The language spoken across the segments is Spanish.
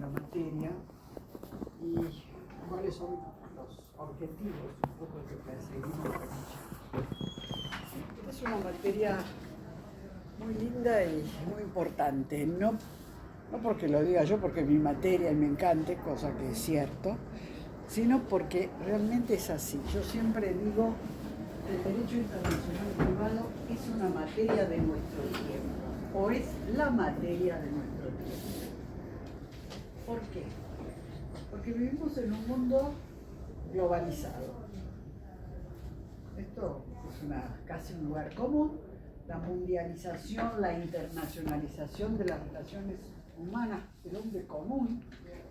la materia y cuáles son los objetivos un poco que perseguimos con ella. Esta es una materia muy linda y muy importante, no porque lo diga yo, porque es mi materia y me encante, cosa que es cierto, sino porque realmente es así. Yo siempre digo que el derecho internacional privado es una materia de nuestro tiempo, o es la materia de nuestro tiempo. ¿Por qué? Porque vivimos en un mundo globalizado. Esto es casi un lugar común. La mundialización, la internacionalización de las relaciones humanas, el hombre común,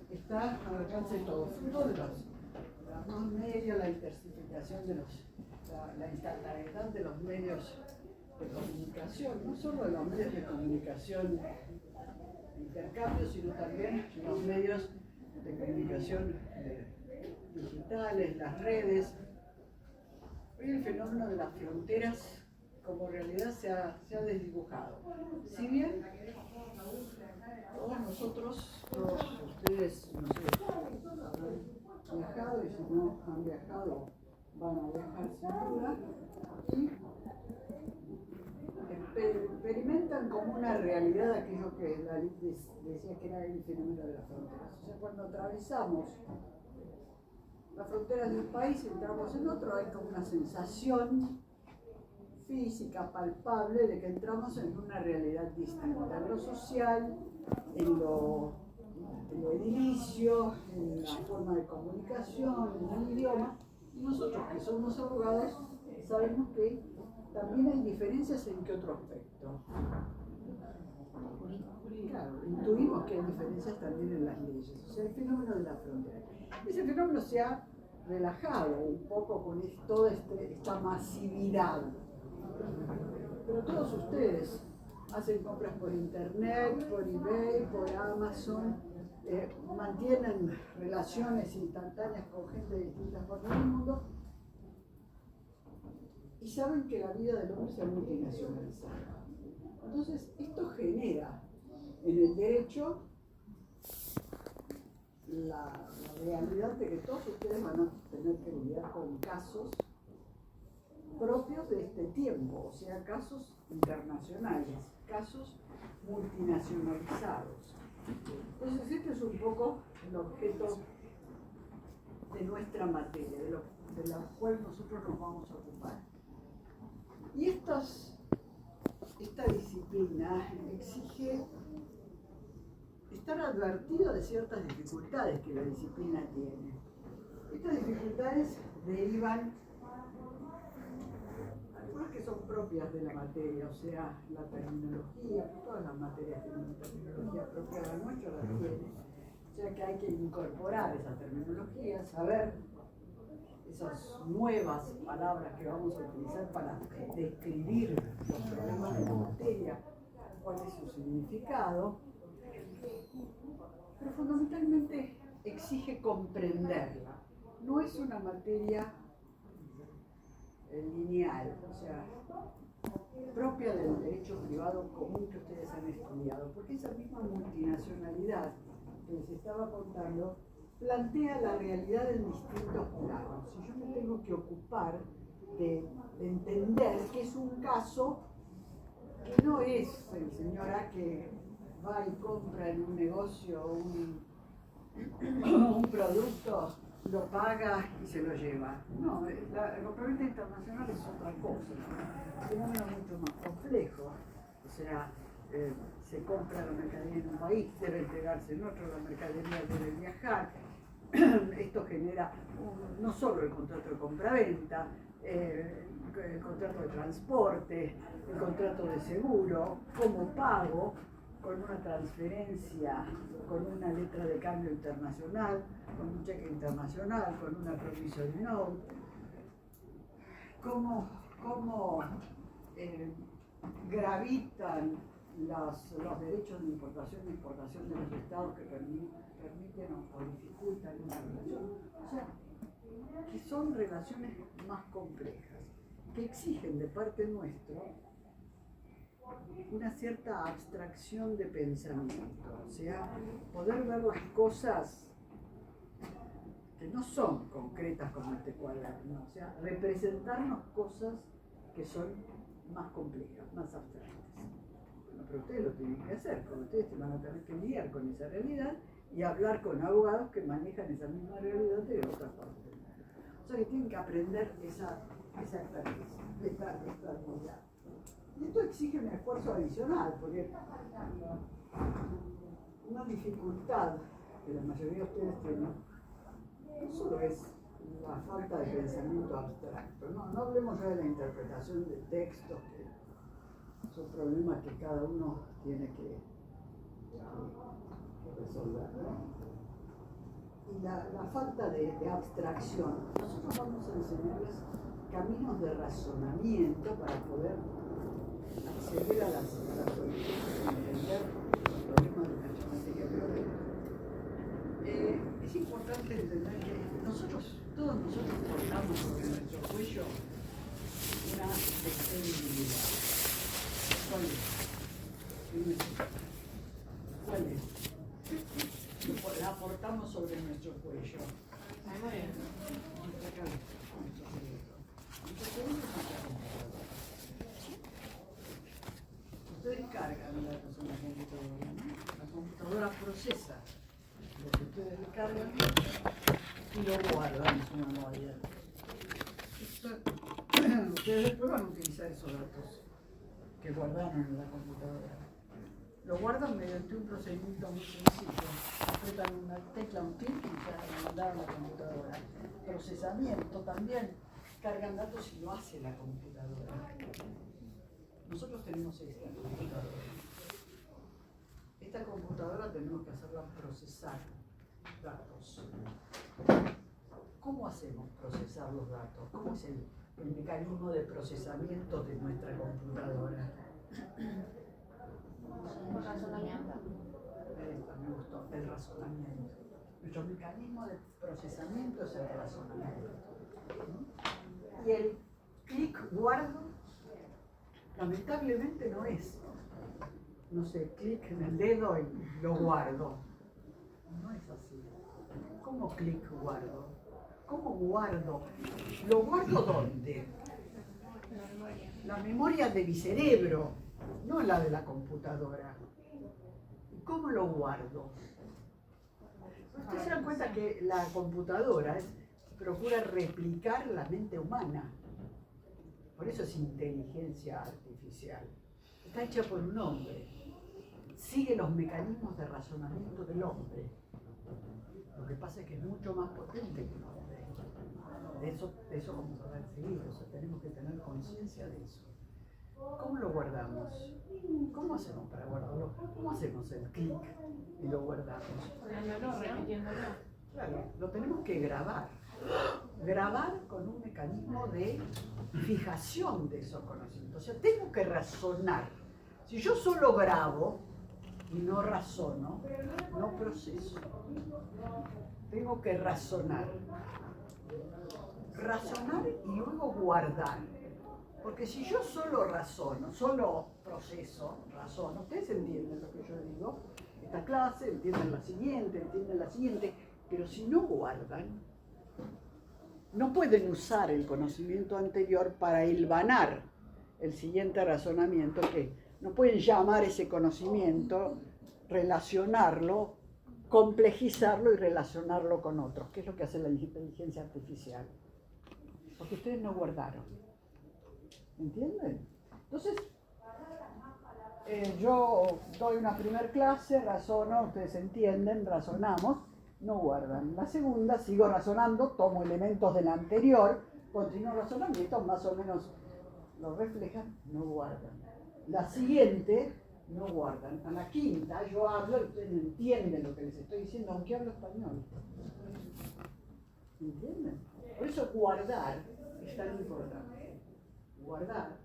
está al alcance de todos, fruto de los nuevos medios, la intensificación de la instantaneidad de los medios de comunicación, no solo de los medios de comunicación de intercambio, sino también los medios de comunicación digitales, las redes. Hoy el fenómeno de las fronteras como realidad se ha desdibujado. Si bien todos nosotros, todos ustedes, no sé, han viajado y si no han viajado van a viajar sin duda y experimentan como una realidad aquello que la decía que era el fenómeno de las fronteras. O sea, cuando atravesamos las fronteras de un país y entramos en otro, hay como una sensación física, palpable, de que entramos en una realidad distinta, en lo social, en lo edilicio, en la forma de comunicación, en el idioma. Y nosotros que somos abogados sabemos que también hay diferencias en qué otro aspecto. Claro, intuimos que hay diferencias también en las leyes, o sea, el fenómeno de la frontera. Ese fenómeno se ha relajado un poco con toda esta masividad. Pero todos ustedes hacen compras por internet, por eBay, por Amazon, mantienen relaciones instantáneas con gente de distintas partes del mundo y saben que la vida del hombre se ha multinacionalizado. Entonces, esto genera en el derecho la realidad de que todos ustedes van a tener que lidiar con casos propios de este tiempo, o sea, casos internacionales, casos multinacionalizados. Entonces, este es un poco el objeto de nuestra materia, de la cual nosotros nos vamos a ocupar. Y esta disciplina exige estar advertido de ciertas dificultades que la disciplina tiene. Estas dificultades derivan algunas que son propias de la materia, o sea, la terminología, todas las materias tienen terminología propia, la nuestra la tiene. O sea que hay que incorporar esa terminología, saber esas nuevas palabras que vamos a utilizar para describir los problemas de la materia, cuál es su significado, pero fundamentalmente exige comprenderla. No es una materia lineal, o sea, propia del derecho privado común que ustedes han estudiado, porque esa misma multinacionalidad que les estaba contando plantea la realidad en distintos planos. Si yo me tengo que ocupar de entender que es un caso que no es el señor A que va y compra en un negocio un producto, lo paga y se lo lleva. No, el compraventa internacional es otra cosa, un fenómeno mucho más complejo. O sea, se compra la mercadería en un país, debe entregarse en otro, la mercadería debe viajar. Esto genera no solo el contrato de compraventa, el contrato de transporte, el contrato de seguro, como pago, con una transferencia, con una letra de cambio internacional, con un cheque internacional, con una promissory note, cómo gravitan los derechos de importación e exportación de los estados que permiten o dificultan una relación. O sea, que son relaciones más complejas, que exigen de parte nuestra una cierta abstracción de pensamiento, o sea, poder ver las cosas que no son concretas como este cuaderno, o sea, representarnos cosas que son más complejas, más abstractas. Bueno, pero ustedes lo tienen que hacer, porque ustedes se van a tener que lidiar con esa realidad y hablar con abogados que manejan esa misma realidad de otra parte. O sea que tienen que aprender esa expertise, esta habilidad. Y esto exige un esfuerzo adicional, porque una dificultad que la mayoría de ustedes tienen no solo es la falta de pensamiento abstracto, no hablemos ya de la interpretación de textos, que son problemas que cada uno tiene que resolver, ¿no? Y la falta de abstracción. Nosotros vamos a enseñarles caminos de razonamiento para poder acceder a las soluciones y entender los problemas de nuestra materia biológica. Es importante entender que todos nosotros portamos sobre nuestro cuello una sensibilidad. ¿Cuál es? ¿Cuál es? La portamos sobre nuestro cuello. Ustedes cargan datos en la computadora, ¿no? La computadora procesa lo que ustedes descargan y lo guardan en su memoria. Ustedes después van a utilizar esos datos que guardaron en la computadora. Lo guardan mediante un procedimiento muy sencillo. Apretan una tecla, un clic y ya lo mandaron a la computadora. Procesamiento también. Cargan datos y lo hace la computadora. Nosotros tenemos esta computadora. Esta computadora tenemos que hacerla procesar datos. ¿Cómo hacemos procesar los datos? ¿Cómo es el mecanismo de procesamiento de nuestra computadora? Razonamiento. Me gustó, el razonamiento. Nuestro mecanismo de procesamiento es el razonamiento. Y el clic guardo, lamentablemente no es, no sé, clic en el dedo y lo guardo. No es así. ¿Cómo clic guardo? ¿Cómo guardo? ¿Lo guardo dónde? La memoria de mi cerebro, no la de la computadora. ¿Cómo lo guardo? Ustedes se dan cuenta que la computadora procura replicar la mente humana. Por eso es inteligencia artificial. Está hecha por un hombre. Sigue los mecanismos de razonamiento del hombre. Lo que pasa es que es mucho más potente que el hombre. De eso vamos a ver seguido. O sea, tenemos que tener conciencia de eso. ¿Cómo lo guardamos? ¿Cómo hacemos para guardarlo? ¿Cómo hacemos el clic y lo guardamos? Repitiéndolo. Claro, lo tenemos que grabar. Grabar con un mecanismo de fijación de esos conocimientos. O sea, tengo que razonar. Si yo solo grabo y no razono, no proceso. Tengo que razonar. Razonar y luego guardar. Porque si yo solo razono, solo proceso, razono, ustedes entienden lo que yo digo, esta clase, entienden la siguiente, pero si no guardan, no pueden usar el conocimiento anterior para hilvanar el siguiente razonamiento, que no pueden llamar ese conocimiento, relacionarlo, complejizarlo y relacionarlo con otros, que es lo que hace la inteligencia artificial. Porque ustedes no guardaron. ¿Entienden? Entonces, yo doy una primera clase, razono, ustedes entienden, razonamos, no guardan. La segunda, sigo razonando, tomo elementos de la anterior, continúo razonamiento, más o menos lo reflejan, no guardan. La siguiente, no guardan. A la quinta, yo hablo y ustedes no entienden lo que les estoy diciendo, aunque hablo español. ¿Entienden? Por eso guardar es tan importante. Guardar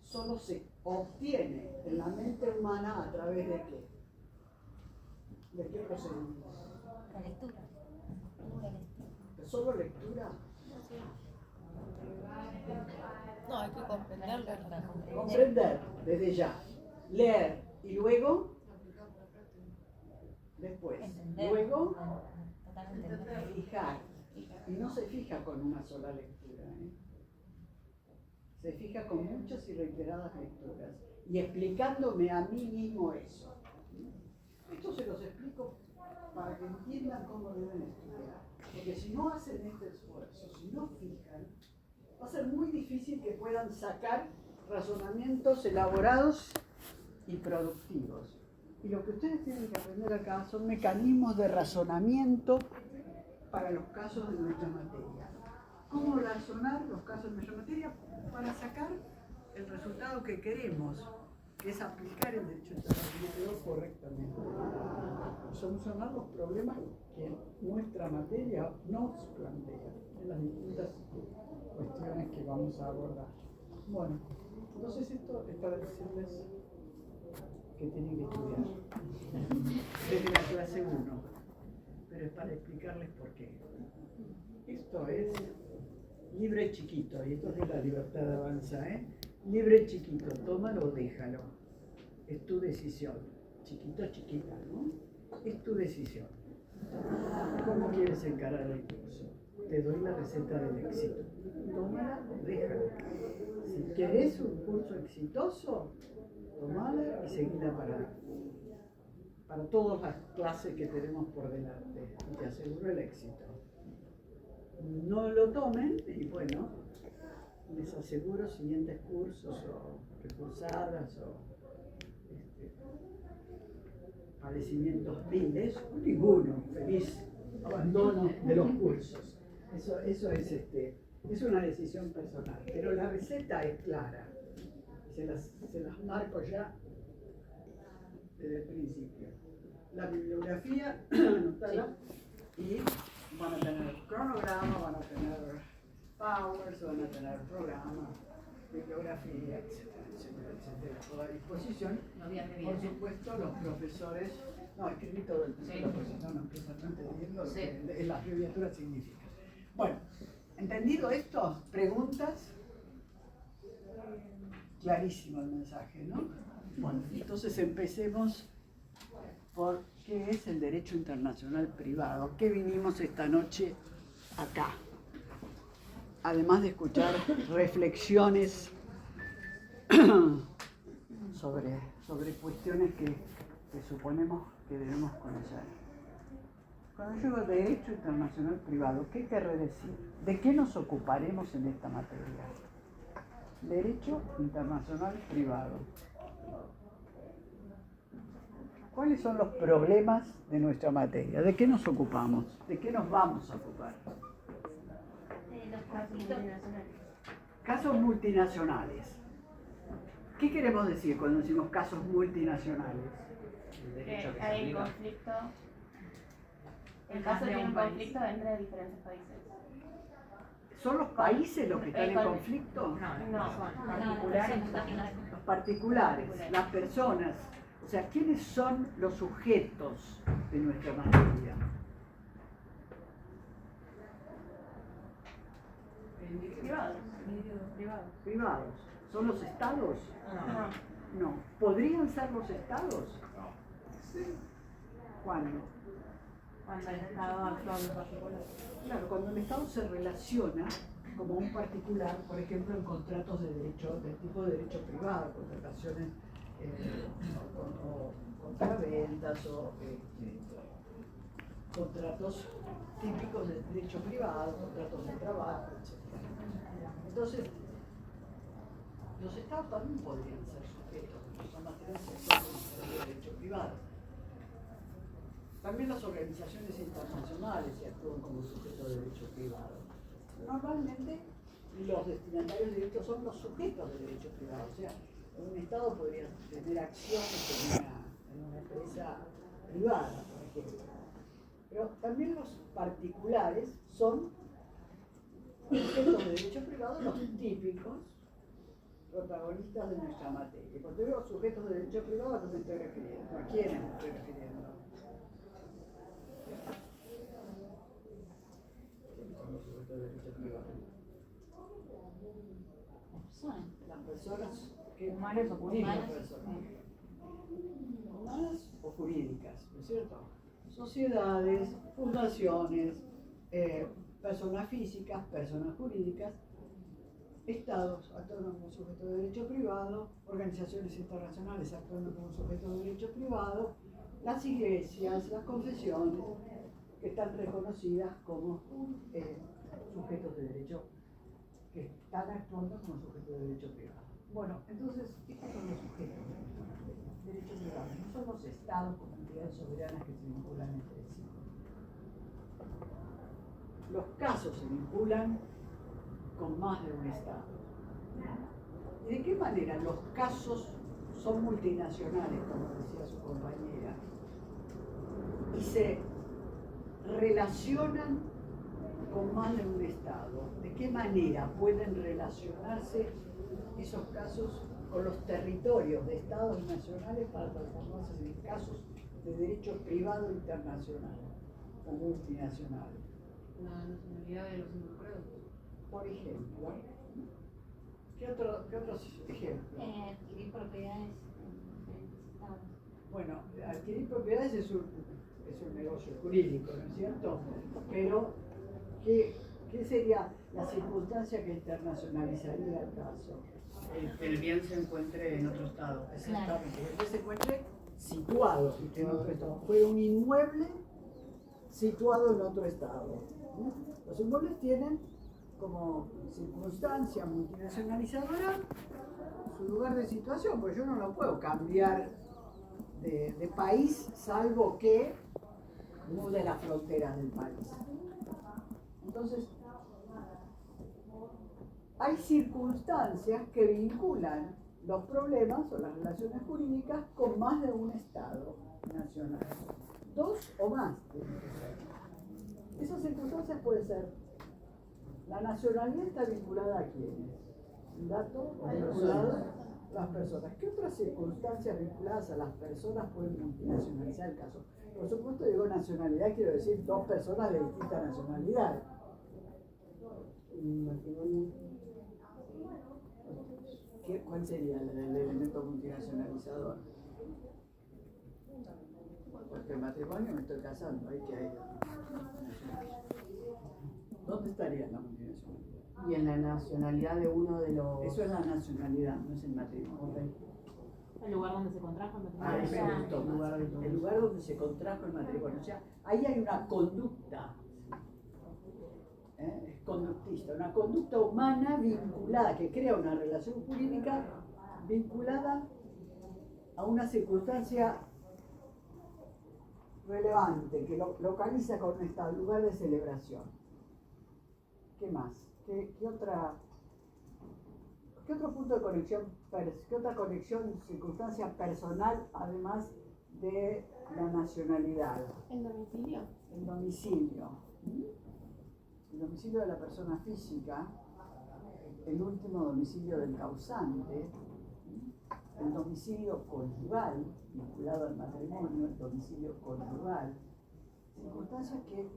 solo se obtiene en la mente humana a través de qué? ¿De qué procedimiento? La lectura. ¿Solo lectura? No, hay que comprenderlo. Comprender. desde ya. Leer y luego, después, Entender. luego, Totalmente entender. fijar. Y no se fija con una sola lectura, ¿eh? Se fija con muchas y reiteradas lecturas y explicándome a mí mismo eso. Esto se los explico para que entiendan cómo deben estudiar. Porque si no hacen este esfuerzo, si no fijan, va a ser muy difícil que puedan sacar razonamientos elaborados y productivos. Y lo que ustedes tienen que aprender acá son mecanismos de razonamiento para los casos de nuestra materia. ¿Cómo razonar los casos de nuestra materia para sacar el resultado que queremos, que es aplicar el derecho internacional correctamente? Solucionar los problemas que nuestra materia nos plantea en las distintas cuestiones que vamos a abordar. Bueno, entonces esto es para decirles que tienen que estudiar desde la clase 1, pero es para explicarles por qué. Esto es libre chiquito, y esto es de la libertad avanza, ¿eh? Libre chiquito, tómalo o déjalo. Es tu decisión. Chiquito, chiquita, ¿no? Es tu decisión. ¿Cómo quieres encarar el curso? Te doy la receta del éxito. Tómala o déjala. Si querés un curso exitoso, tomala y seguila para todas las clases que tenemos por delante. Y te aseguro el éxito. No lo tomen y bueno, les aseguro siguientes cursos o recursadas o padecimientos miles, o ninguno, feliz abandono de los cursos. Eso es una decisión personal, pero la receta es clara. Se las marco ya desde el principio. La bibliografía, anotala, y van a tener cronograma, van a tener powers, van a tener programa, bibliografía, etcétera, toda a disposición. Por supuesto, los profesores, no, escribí todo el texto, porque si no, no empiezan no entendiendo lo que la abreviatura significa. Bueno, entendido esto, preguntas, clarísimo el mensaje, ¿no? Bueno, entonces empecemos por qué es el derecho internacional privado. ¿Qué vinimos esta noche acá? Además de escuchar reflexiones sobre cuestiones que suponemos que debemos conocer. Cuando yo digo derecho internacional privado, ¿qué querré decir? ¿De qué nos ocuparemos en esta materia? Derecho internacional privado. ¿Cuáles son los problemas de nuestra materia? ¿De qué nos ocupamos? ¿De qué nos vamos a ocupar? Los conflictos internacionales. Casos multinacionales. ¿Qué queremos decir cuando decimos casos multinacionales? Que hay conflicto. El caso tiene un conflicto entre diferentes países. ¿Son los países los que están en conflicto? No, particulares. Los particulares, las personas. O sea, ¿quiénes son los sujetos de nuestra materia? Privados. ¿Son los estados? No. ¿Podrían ser los estados? Sí. ¿Cuándo? Cuando el Estado actúa en particular. Claro, cuando el Estado se relaciona como un particular, por ejemplo, en contratos de derecho, del tipo de derecho privado, contrataciones o compraventas o contratos típicos del derecho privado, contratos de trabajo, etc. Entonces, los estados también podrían ser sujetos, porque son materias de derecho privado. También las organizaciones internacionales se actúan como sujetos de derecho privado. Normalmente los destinatarios directos son los sujetos de derecho privado, o sea, un Estado podría tener acciones en una empresa privada, por ejemplo. Pero también los particulares son sujetos de derecho privado, los típicos protagonistas de nuestra materia. Cuando digo sujetos de derecho privado, ¿a qué me estoy refiriendo? ¿A quiénes me estoy refiriendo? ¿Quiénes son los sujetos de derecho privado? Las personas Humanas o tipo jurídicas. de personas. Humanas o jurídicas, ¿no es cierto? Sociedades, fundaciones, personas físicas, personas jurídicas, estados actuando como sujetos de derecho privado, organizaciones internacionales actuando como sujetos de derecho privado, las iglesias, las confesiones, que están reconocidas como sujetos de derecho, que están actuando como sujetos de derecho privado. Bueno, entonces, estos son los sujetos de derecho privado, no son los estados como entidades soberanas que se vinculan entre sí. Los casos se vinculan con más de un estado. ¿Y de qué manera los casos son multinacionales, como decía su compañera, y se relacionan con más de un estado? ¿De qué manera pueden relacionarse esos casos con los territorios de estados nacionales para transformarse en casos de derecho privado internacional o multinacional? La nacionalidad de los involucrados. Por ejemplo, ¿qué otros ejemplos? Adquirir propiedades en diferentes estados. Bueno, adquirir propiedades es un negocio jurídico, ¿no es cierto? Pero, ¿qué sería la circunstancia que internacionalizaría el caso? Que el bien se encuentre en otro estado. Exactamente, que el bien se encuentre situado en otro estado. Fue un inmueble situado en otro estado. Los inmuebles tienen como circunstancia multinacionalizadora su lugar de situación, porque yo no lo puedo cambiar de país salvo que mude las fronteras del país. Entonces, hay circunstancias que vinculan los problemas o las relaciones jurídicas con más de un estado nacional. Dos o más tienen que ser. Esas circunstancias pueden ser: la nacionalidad está vinculada a quiénes, el dato vinculado a las personas. ¿Qué otras circunstancias vinculadas a las personas pueden multinacionalizar el caso? Por supuesto, digo nacionalidad, quiero decir dos personas de distinta nacionalidad. Matrimonio. ¿Cuál sería el elemento multinacionalizador? Porque el matrimonio me estoy casando, hay que ir. ¿Dónde estaría la multinacionalidad? Y en la nacionalidad de uno de los... Eso es la nacionalidad, no es el matrimonio. Okay. El lugar donde se contrajo el matrimonio. Ahí me gustó, el lugar donde se contrajo el matrimonio. O sea, ahí hay una conducta, es conductista, una conducta humana vinculada, que crea una relación jurídica vinculada a una circunstancia relevante, que lo localiza con un estado, lugar de celebración. ¿Qué más? ¿Qué otro punto de conexión, qué otra conexión, circunstancia personal, además de la nacionalidad? ¿El domicilio? El domicilio. El domicilio de la persona física, el último domicilio del causante, el domicilio conyugal, vinculado al matrimonio, el domicilio conyugal. Circunstancias que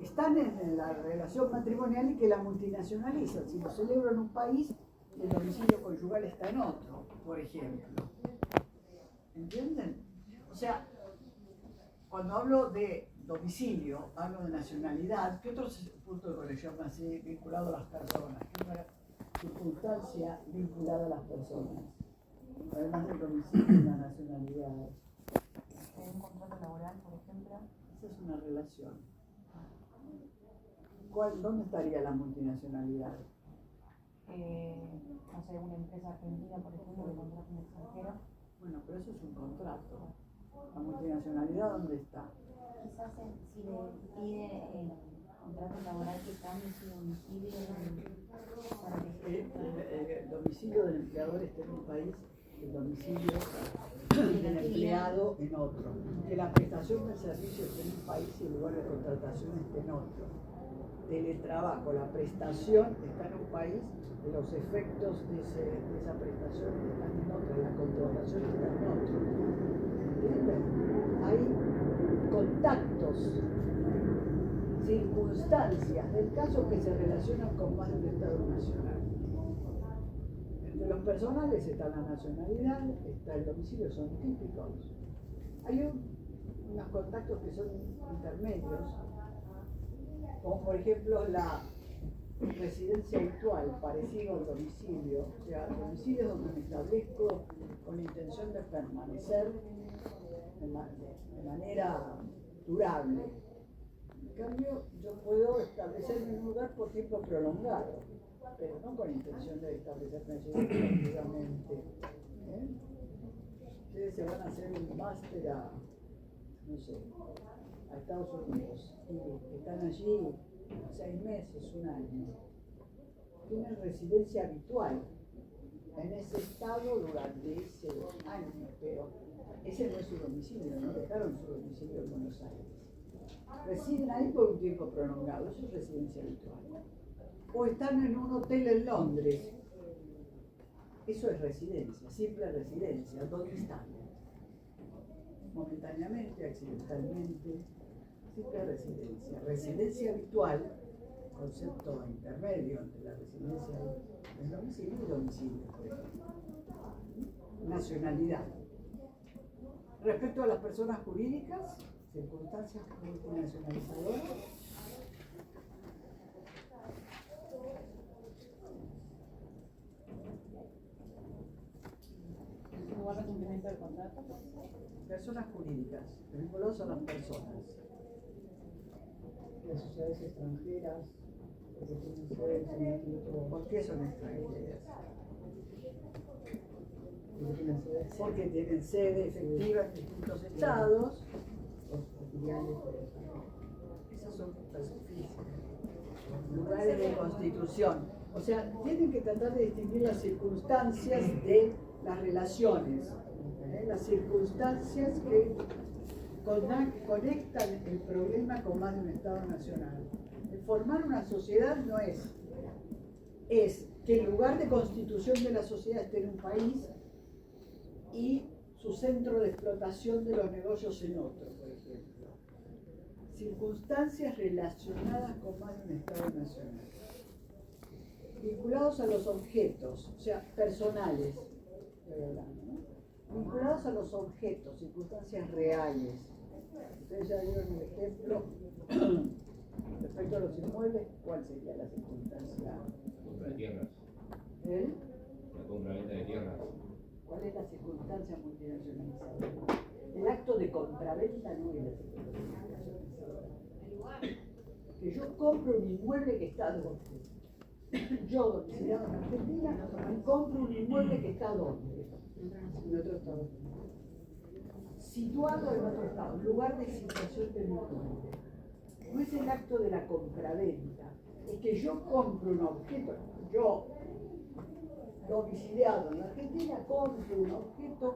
están en la relación matrimonial y que la multinacionalizan. Si lo celebro en un país, el domicilio conyugal está en otro, por ejemplo. ¿Entienden? O sea, cuando hablo de domicilio, hablo de nacionalidad. ¿Qué otro punto de conexión más vinculado a las personas? ¿Qué otra circunstancia vinculada a las personas? Además del domicilio y la nacionalidad. Un contrato laboral, por ejemplo. Esa es una relación. ¿Dónde estaría la multinacionalidad? No sé, una empresa argentina, por ejemplo, que contrata un extranjero. Bueno, pero eso es un contrato. ¿La multinacionalidad dónde está? Quizás si le pide el contrato laboral que cambie su domicilio para que El domicilio del empleador esté en un país, el domicilio del empleado en otro. Que la prestación del servicio esté en un país y el lugar de contratación esté en otro. Teletrabajo, la prestación está en un país, los efectos de esa prestación están en otro, la contratación está en otro. ¿Entienden? Hay contactos, circunstancias del caso que se relacionan con más de un Estado nacional. Entre los personales está la nacionalidad, está el domicilio, son típicos. Hay unos contactos que son intermedios, como por ejemplo la residencia habitual, parecido al domicilio. O sea, el domicilio es donde me establezco con la intención de permanecer de manera durable. En cambio, yo puedo establecerme en un lugar por tiempo prolongado, pero no con intención de establecerme definitivamente. Ustedes se van a hacer un máster a, no sé, a Estados Unidos y están allí 6 meses, un año. Tienen residencia habitual en ese estado durante ese año, pero ese no es su domicilio, no dejaron su domicilio en Buenos Aires. Residen ahí por un tiempo prolongado, eso es residencia habitual. O están en un hotel en Londres, eso es residencia, simple residencia. ¿Dónde están? Momentáneamente, accidentalmente, simple residencia. Residencia habitual, concepto intermedio entre la residencia del domicilio y domicilio, por ejemplo. Nacionalidad. Respecto a las personas jurídicas, circunstancias multinacionalizadoras. ¿Lugar de cumplimiento del contrato? Personas jurídicas, vinculadas a las personas. Las sociedades extranjeras, porque tienen sede en el instituto. ¿Por qué son extranjeras? Porque tienen sede efectiva en distintos estados. Esas son personas físicas. Lugares de constitución. O sea, tienen que tratar de distinguir las circunstancias de las relaciones. Las circunstancias que conectan el problema con más de un Estado nacional. El formar una sociedad no es que el lugar de constitución de la sociedad esté en un país y su centro de explotación de los negocios en otro, por ejemplo. Circunstancias relacionadas con más de un Estado nacional. Vinculados a los objetos, o sea, personales, estoy hablando, ¿no? Vinculados a los objetos, circunstancias reales. Ustedes ya dieron el ejemplo respecto a los inmuebles, ¿cuál sería la circunstancia? Compra de tierras. La compra-venta de tierras. ¿Cuál es la circunstancia multinacionalizadora? El acto de compraventa no es la circunstancia multinacionalizadora. Que yo compro un inmueble que está donde. Yo, domiciliado en Argentina, compro un inmueble que está donde. En otro estado. Situado en otro estado, lugar de situación del inmueble. No es el acto de la compraventa, es que yo compro un objeto, yo domiciliado en Argentina, compro un objeto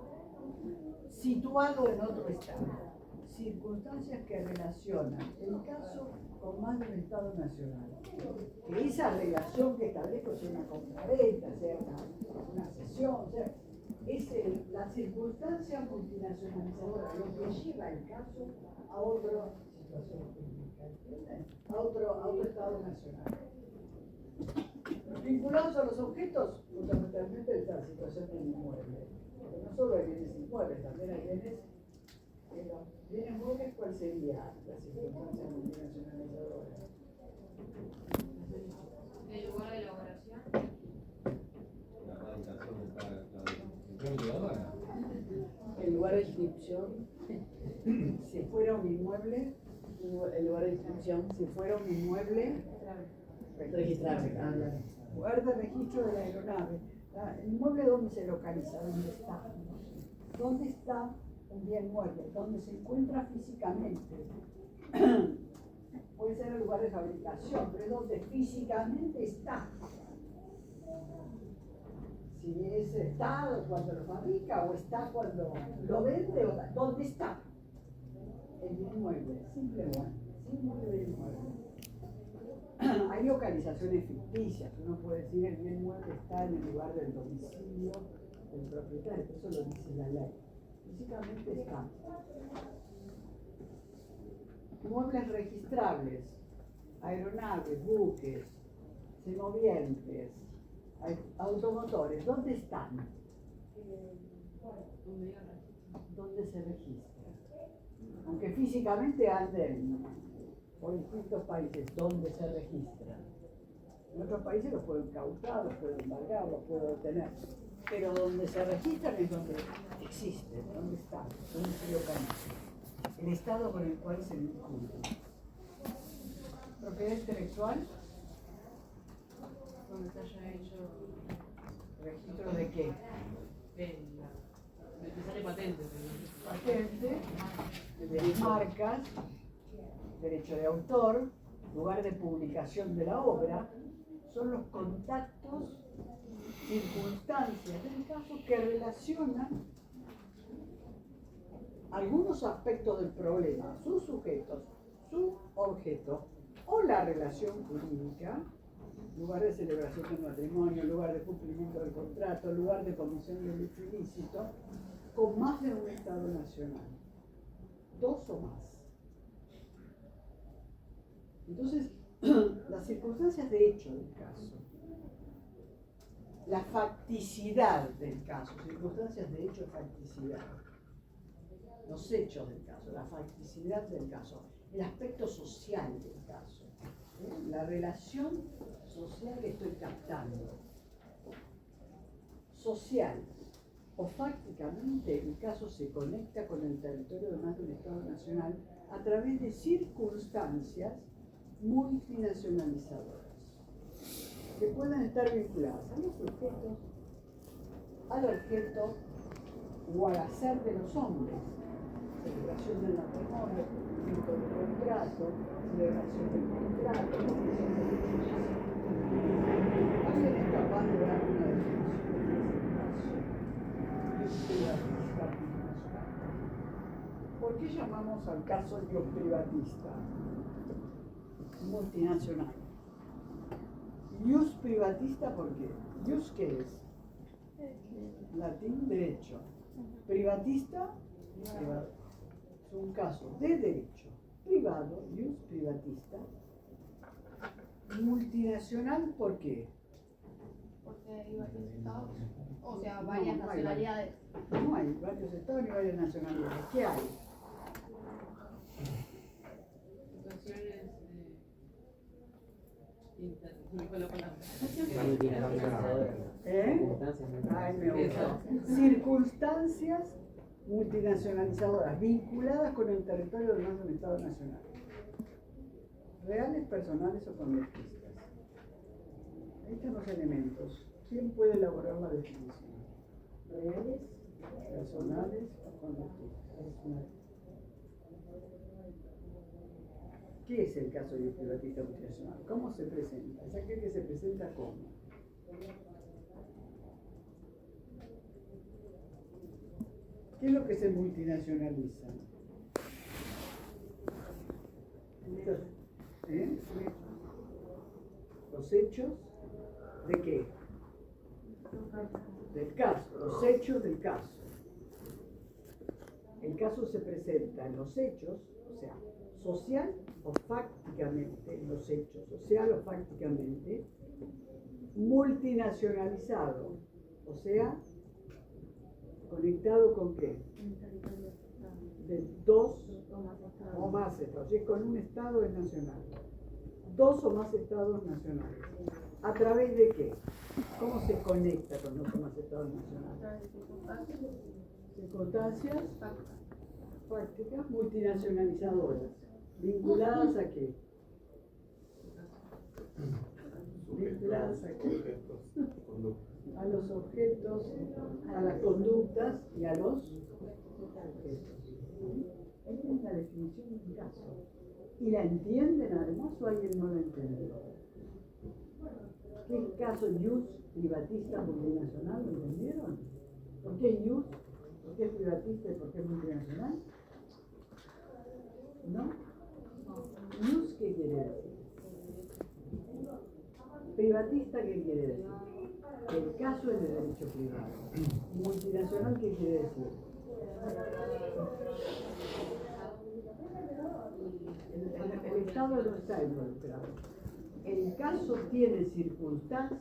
situado en otro estado. Circunstancias que relacionan el caso con más de un Estado nacional. Que esa relación que establezco sea una compraventa, sea una cesión, sea, es la circunstancia multinacionalizadora, lo que lleva el caso a otra situación jurídica, ¿entienden? A otro Estado nacional. Vinculados a los objetos, fundamentalmente la situación del inmueble. Porque no solo hay bienes inmuebles, también hay bienes. Los bienes muebles, ¿cuál sería la circunstancia multinacionalizadora? El lugar de elaboración. La radicación de cada El lugar de inscripción, Si fuera un inmueble, el lugar de inscripción, si fuera un inmueble, registrarse. lugar de registro de la aeronave. ¿El inmueble dónde se localiza? ¿Dónde está? ¿Dónde está un bien mueble? ¿Dónde se encuentra físicamente? Puede ser el lugar de fabricación, pero es donde físicamente está. Si es está cuando lo fabrica, o está cuando lo vende, o ¿dónde está? El bien mueble, simplemente, bien mueble. Hay localizaciones ficticias, uno puede decir el bien mueble está en el lugar del domicilio del propietario, eso lo dice la ley. Físicamente está. Muebles registrables, aeronaves, buques, semovientes, Automotores, ¿dónde están? ¿Dónde se registran? Aunque físicamente anden por distintos países, ¿dónde se registran? En otros países los puedo incautar, los puedo embargar, los puedo detener. Pero donde se registran es donde existen, donde están, donde se localizan. El estado con el cual se vinculan. Propiedad intelectual. Donde se haya hecho ¿Registro de qué? me sale patente. Patente, de marcas, derecho de autor, lugar de publicación de la obra, son los contactos, circunstancias del caso que relacionan algunos aspectos del problema, sus sujetos, su objeto, o la relación jurídica, lugar de celebración del matrimonio, lugar de cumplimiento del contrato, lugar de comisión del hecho ilícito, con más de un Estado nacional, 2 o más. Entonces, las circunstancias de hecho del caso, la facticidad del caso, circunstancias de hecho, facticidad, los hechos del caso, la facticidad del caso, el aspecto social del caso, la relación social que estoy captando, social o fácticamente el caso se conecta con el territorio de más de un Estado nacional a través de circunstancias multinacionalizadoras que pueden estar vinculadas a los sujetos, al objeto o al hacer de los hombres, celebración del matrimonio, cumplimiento del contrato, celebración del contrato, comisión del hecho ilícito. ¿Alguien es capaz de dar una definición de ese caso? ¿Por qué llamamos al caso de privatista? Multinacional. Ius privatista, ¿por qué? Ius, ¿qué es? Latín, derecho. Privatista, privado. Es un caso de derecho privado, ius privatista. Multinacional, ¿por qué? Porque hay varios estados, o sea, No, varias no hay nacionalidades. No hay varios estados ni varias nacionalidades. ¿Qué hay? Situaciones me fue la palabra. Ay, me gusta. Circunstancias multinacionalizadoras vinculadas con el territorio de más de un Estado nacional. Reales, personales o conductistas. Ahí están los elementos. ¿Quién puede elaborar la definición? Reales, personales o conductistas. ¿Qué es el caso de un privatista multinacional? ¿Cómo se presenta? ¿Es aquel que se presenta cómo? ¿Qué es lo que se multinacionaliza? ¿Eh? Los hechos de qué? Del caso, los hechos del caso. El caso se presenta en los hechos, o sea, social o fácticamente, en los hechos, social o fácticamente, multinacionalizado, o sea, conectado con qué? De 2 o más estados. Si es con un estado es nacional. 2 o más estados nacionales. ¿A través de qué? ¿Cómo se conecta con 2 o más estados nacionales? Circunstancias fácticas multinacionalizadoras. ¿Vinculadas a qué? ¿Vinculadas a qué? A los objetos, a las conductas y a los objetos. Esta es la definición de un caso. ¿Y la entienden además o alguien no la entiende? ¿Qué es caso ius privatista multinacional? ¿Lo entendieron? ¿Por qué ius? ¿Por qué es privatista y por qué es multinacional? ¿No? ¿Ius qué quiere decir? ¿Privatista qué quiere decir? El caso es de derecho privado. ¿Multinacional qué quiere decir? El Estado no está involucrado. el caso tiene circunstancias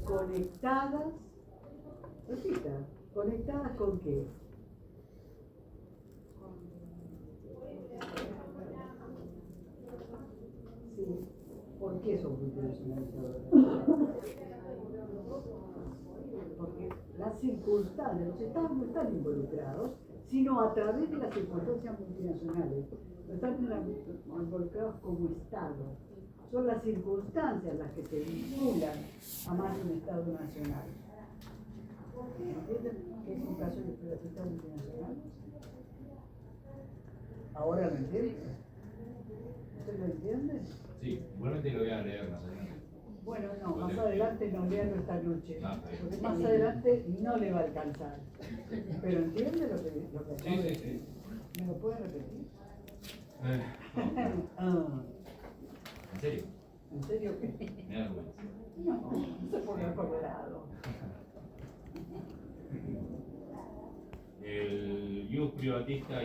conectadas, repita, ¿conectadas con qué? Sí, ¿por qué son multinacionalizadoras? Porque las circunstancias, los estados no están involucrados, sino a través de las circunstancias multinacionales. No están involucrados como Estado. Son las circunstancias las que te vinculan a más de un Estado nacional. ¿Entienden qué es un caso de privatización multinacional? ¿Ahora lo entienden? ¿Usted lo entiende? Sí, igualmente lo voy a leer más adelante. Bueno, no, más adelante no leanlo esta noche, Ah, porque más adelante no le va a alcanzar. Pero ¿entiende lo que acabo de Sí, decir? sí. ¿Me lo puede repetir? No, Ah, ¿en serio? ¿en serio qué? Me da vergüenza. No se ponga colorado. El ius privatista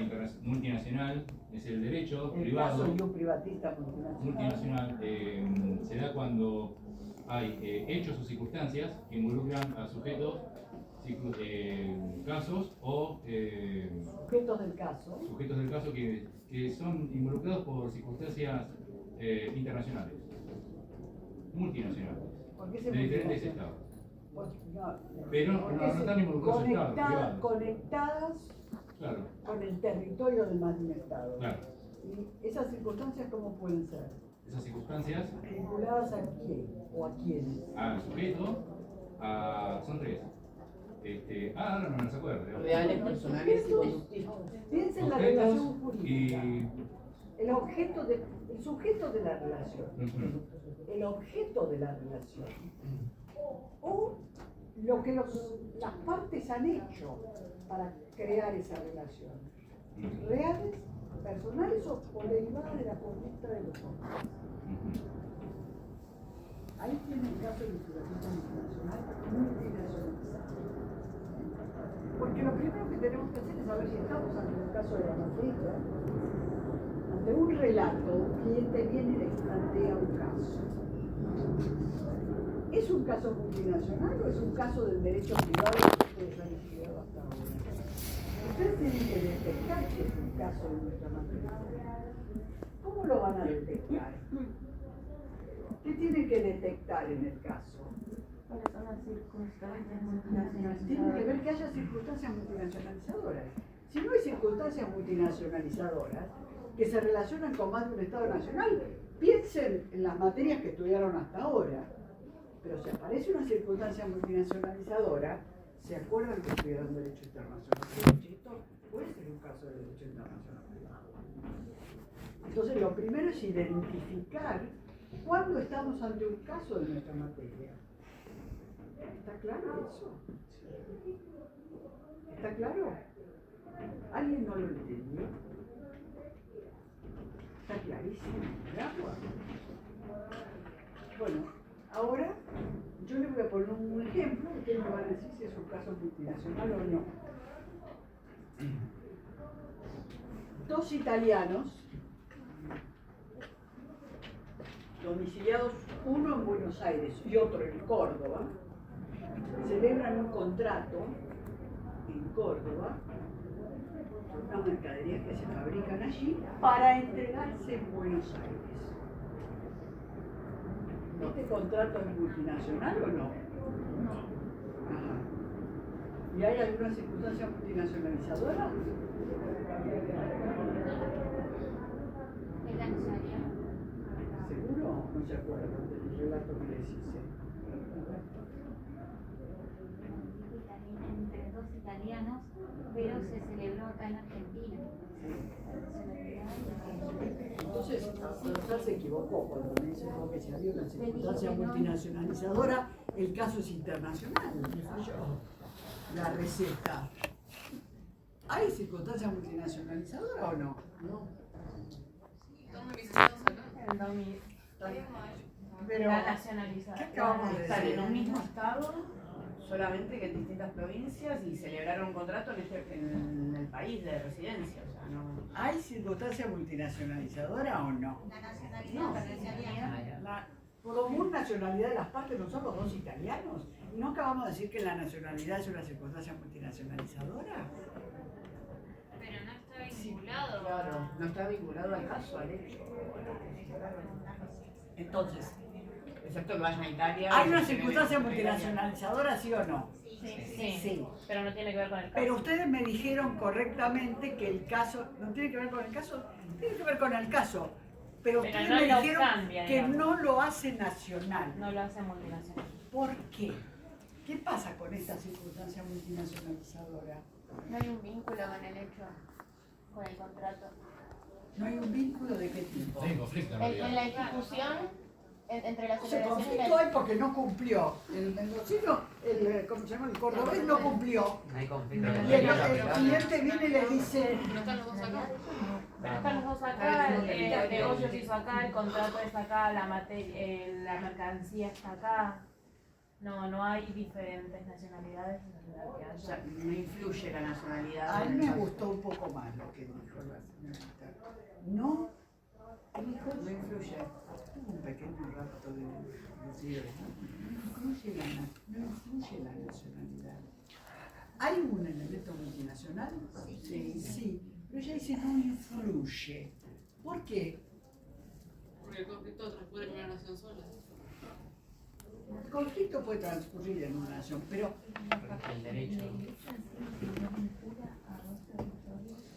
multinacional es el derecho El privado caso de un privatista multinacional. se da cuando hay hechos o circunstancias que involucran a sujetos, casos o Sujetos del caso. sujetos del caso que son involucrados por circunstancias internacionales, multinacionales, ¿Por qué de se diferentes estados. No, Pero no porque están involucrados estados privados. conectadas Claro, con el territorio de más de un Estado. claro. ¿Y esas circunstancias cómo pueden ser? Esas circunstancias ¿Vinculadas a quién o a quiénes? al sujeto, son tres. Ahora no me las acuerdo. Reales, personales y conductivos. Piensa en la Objetos relación jurídica. y El sujeto de la relación. Ujú. El objeto de la relación. O lo que las partes han hecho para crear esa relación. Reales, personales o derivadas de la conducta de los hombres. Ahí tiene el caso de la situación internacional multinacionalizada. Porque lo primero que tenemos que hacer es saber si estamos ante un caso de la materia, ante un relato, un cliente viene y les plantea un caso. ¿Es un caso multinacional o es un caso del derecho privado que ustedes han estudiado hasta ahora? Ustedes tienen que detectar que es un caso de nuestra materia. ¿Cómo lo van a detectar? ¿Qué tienen que detectar en el caso? ¿Cuáles son las circunstancias Tiene que multinacionalizadoras? ver que haya circunstancias multinacionalizadoras. Si no hay circunstancias multinacionalizadoras que se relacionan con más de un Estado nacional, piensen en las materias que estudiaron hasta ahora. Pero si aparece una circunstancia multinacionalizadora, ¿se acuerdan que estudiaron Derecho Internacional? Esto puede ser un caso de Derecho Internacional privado. Entonces, lo primero es identificar cuándo estamos ante un caso de nuestra materia. ¿Está claro eso? ¿Está claro? ¿Alguien no lo entendió? Está clarísimo el agua. Bueno, ahora yo le voy a poner un ejemplo y ustedes me van a decir si es un caso multinacional o no. Dos italianos domiciliados, uno en Buenos Aires y otro en Córdoba, celebran un contrato en Córdoba, unas mercaderías que se fabrican allí, para entregarse en Buenos Aires. ¿Este contrato es multinacional o no? No. Ajá. ¿Y hay alguna circunstancia multinacionalizadora? Es la necesaria. ¿Seguro? No se acuerdan del relato que les hice. Entre dos italianos, pero se celebró acá en Argentina. Entonces, Salazar se equivocó cuando me dice que si había una circunstancia multinacionalizadora, el caso es internacional. Me falló la receta. ¿Hay circunstancia multinacionalizadora o no? No. El dominio. Pero, La nacionalizada. ¿qué acabamos de Están decir? en un mismo estado, solamente que en distintas provincias y celebraron un contrato en el país de residencia. O sea, ¿Hay circunstancia multinacionalizadora o no? La nacionalidad No. parecería. La común nacionalidad de las partes no son los dos italianos. ¿No acabamos de decir que la nacionalidad es una circunstancia multinacionalizadora? Pero no está vinculado. Claro, no está vinculado al caso, al hecho. Entonces, Excepto que vayan a Italia. ¿hay y una se tienen circunstancia que- multinacionalizadora, sí o no? Sí, Sí. pero no tiene que ver con el caso. Pero ustedes me dijeron correctamente que el caso, ¿no tiene que ver con el caso? Tiene que ver con el caso. Pero Pero ustedes no me lo dijeron cambia, que digamos. no lo hace nacional. No lo hace multinacional. ¿Por qué? ¿Qué pasa con esta circunstancia multinacionalizadora? No hay un vínculo con el hecho, con el contrato. ¿No hay un vínculo de qué tipo? Hay conflicto en En realidad. la ejecución, entre la O sea, celebración y conflicto la... hay porque no cumplió. El mendocino, ¿cómo se llama? El cordobés no cumplió. Hay conflicto Y de el cliente viene y le dice, ¿No están los dos acá? Pero están los dos acá, el negocio se hizo acá, el contrato está acá, la la mercancía está acá. No hay diferentes nacionalidades en la que O sea, haya. no influye la nacionalidad. a en mí el me caso. gustó un poco más lo que dijo la señorita. No, No influye. tuvo un pequeño rapto de cierre, no influye la nacionalidad. ¿Hay un elemento multinacional? Sí, pero ella dice no influye. ¿Por qué? Porque el conflicto transcurre en una nación sola. El conflicto puede transcurrir en una nación, pero el derecho.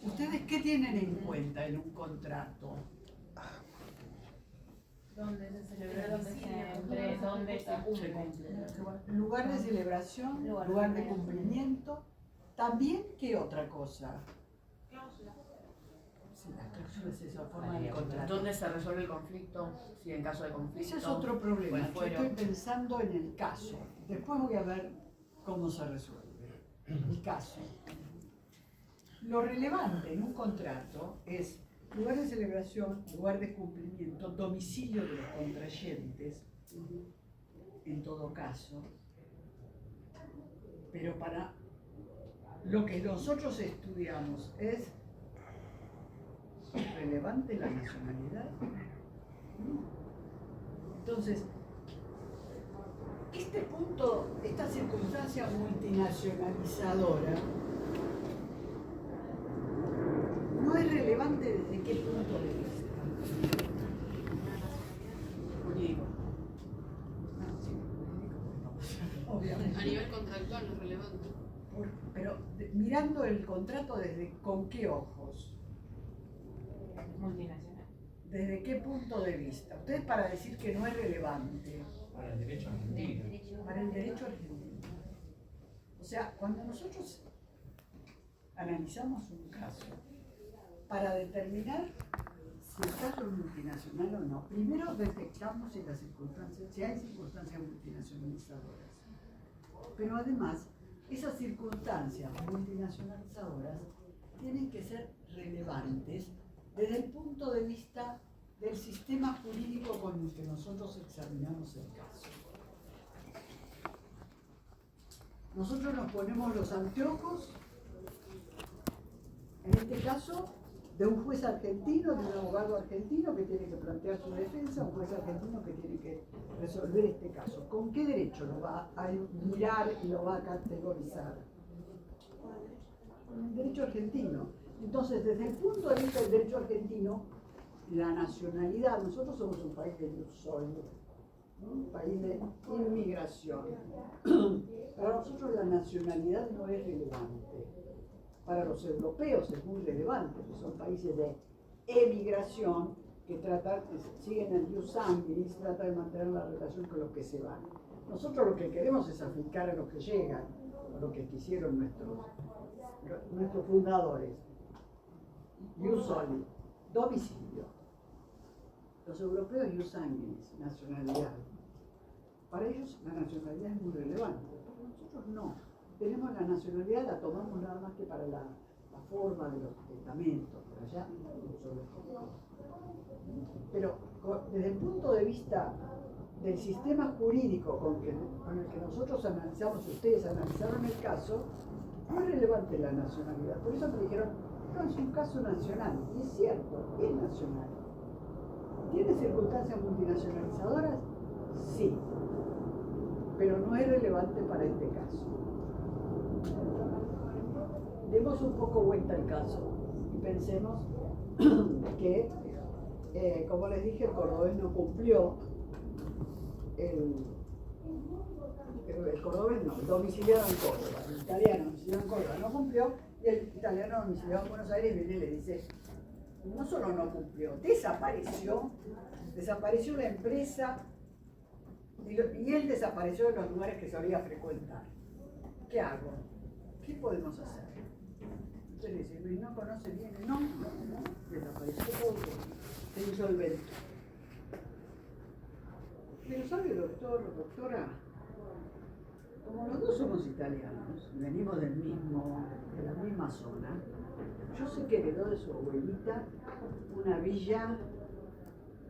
¿ustedes qué tienen en cuenta en un contrato? ¿Dónde se celebra? ¿Dónde se cumple? Lugar de celebración, lugar de cumplimiento. También, ¿qué otra cosa? Sí, las cláusulas es esa forma de contrato. ¿Dónde se resuelve el conflicto? Si en caso de conflicto. Ese es otro problema. Pues Yo fueron. estoy pensando en el caso. Después voy a ver cómo se resuelve. El caso. Lo relevante en un contrato es lugar de celebración, lugar de cumplimiento, domicilio de los contrayentes, en todo caso. Pero para lo que nosotros estudiamos es relevante la nacionalidad. Entonces, este punto, esta circunstancia multinacionalizadora, no es relevante desde qué punto de vista. Jurídico. No, sí, jurídico, obviamente. A nivel contractual no es relevante. Pero mirando el contrato desde con qué ojos, Multinacional. desde qué punto de vista. Ustedes para decir que no es relevante Para el derecho argentino. para el derecho argentino. O sea, cuando nosotros analizamos un caso para determinar si el caso es multinacional o no, primero detectamos si hay circunstancias multinacionalizadoras. Pero además, esas circunstancias multinacionalizadoras tienen que ser relevantes desde el punto de vista del sistema jurídico con el que nosotros examinamos el caso. Nosotros nos ponemos los anteojos, en este caso, de un juez argentino, de un abogado argentino que tiene que plantear su defensa, un juez argentino que tiene que resolver este caso. ¿Con qué derecho lo va a mirar y lo va a categorizar? Con el derecho argentino. Entonces, desde el punto de vista del derecho argentino, la nacionalidad, nosotros somos un país de ius soli, ¿no? Un país de inmigración. Para nosotros la nacionalidad no es relevante. Para los europeos es muy relevante, porque son países de emigración que siguen el ius sanguinis, tratan de mantener la relación con los que se van. Nosotros lo que queremos es aplicar a los que llegan, a lo que quisieron nuestros fundadores. Ius soli, domicilio. Los europeos ius sanguinis, nacionalidad. Para ellos la nacionalidad es muy relevante, para nosotros no. Tenemos la nacionalidad, la tomamos nada más que para la forma de los testamentos, pero allá no solo es. Pero desde el punto de vista del sistema jurídico con el que nosotros analizamos, ustedes analizaron el caso, no es relevante la nacionalidad. Por eso me dijeron, esto es un caso nacional, y es cierto, es nacional. ¿Tiene circunstancias multinacionalizadoras? Sí, pero no es relevante para este caso. Demos un poco vuelta al caso y pensemos que, como les dije, el cordobés no cumplió el cordobés no, el domiciliado en Córdoba, el italiano domiciliado en Córdoba no cumplió, y el italiano domiciliado en Buenos Aires viene y le dice, no solo no cumplió, desapareció la empresa y él desapareció de los lugares que solía frecuentar. ¿Qué hago? ¿Qué podemos hacer? Entonces dice, no conoce bien, no, desapareció todo, se insolvente. Pero sabe, doctor, doctora, como los dos somos italianos, venimos de la misma zona, yo sé que heredó de su abuelita una villa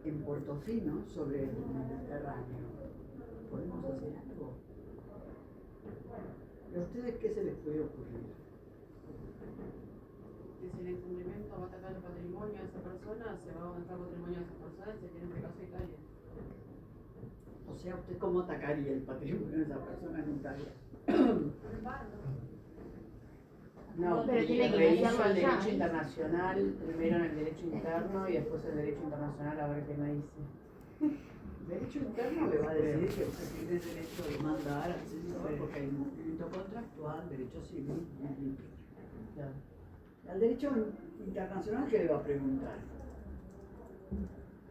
en Portofino sobre el Mediterráneo. ¿Podemos hacer algo? ¿Y a ustedes qué se les puede ocurrir? Que si el incumplimiento va a atacar el patrimonio de esa persona, se va a avanzar el patrimonio de esa persona y se tiene que caso a Italia. O sea, ¿usted cómo atacaría el patrimonio de esa persona en Italia? No, Pero tiene que reviso iniciarlo el allá, derecho ¿eh? internacional, primero en el derecho interno y después el derecho internacional a ver qué me dice. El derecho interno le va a decir que usted tiene derecho a demandar al señor porque hay incumplimiento contractual, derecho civil, Claro. al derecho internacional, ¿qué le va a preguntar?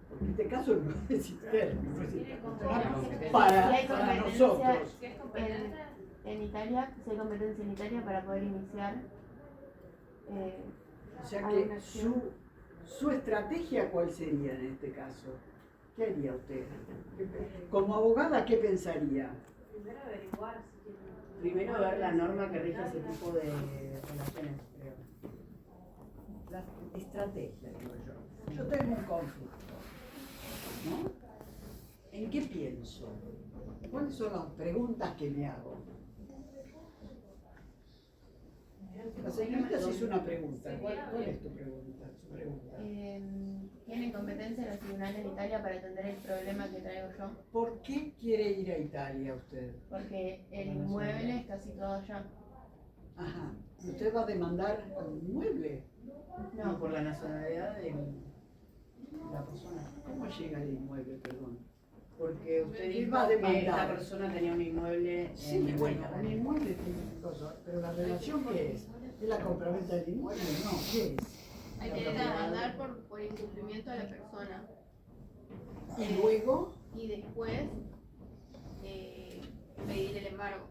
Porque este caso no es interno, no es internacional. Para nosotros. ¿Qué es competente? En Italia, si hay competencia en Italia para poder iniciar. O sea que su estrategia, ¿cuál sería en este caso? ¿Qué haría usted? Como abogada, ¿qué pensaría? Primero averiguar si tiene... Primero ver la norma que rige ese tipo de relaciones, creo. La estrategia, digo yo. Yo tengo un conflicto, ¿no? ¿En qué pienso? ¿Cuáles son las preguntas que me hago? La señorita se hizo una pregunta. ¿Cuál es tu pregunta? Su pregunta. ¿Tienen competencia los tribunales de Italia para atender el problema que traigo yo? ¿Por qué quiere ir a Italia usted? Porque el inmueble está situado allá. Ajá. ¿Usted va a demandar al inmueble? No, por la nacionalidad de la persona. ¿Cómo llega el inmueble, perdón? Porque usted ¿Quién dijo va a que demandar? esta persona tenía un inmueble Sí, en el bueno, un Mediterráneo. inmueble tiene cosas, pero la relación ¿qué es? ¿Es la compraventa del inmueble? No, ¿qué es? Hay que demandar por incumplimiento de la persona. Y luego, Y después pedir el embargo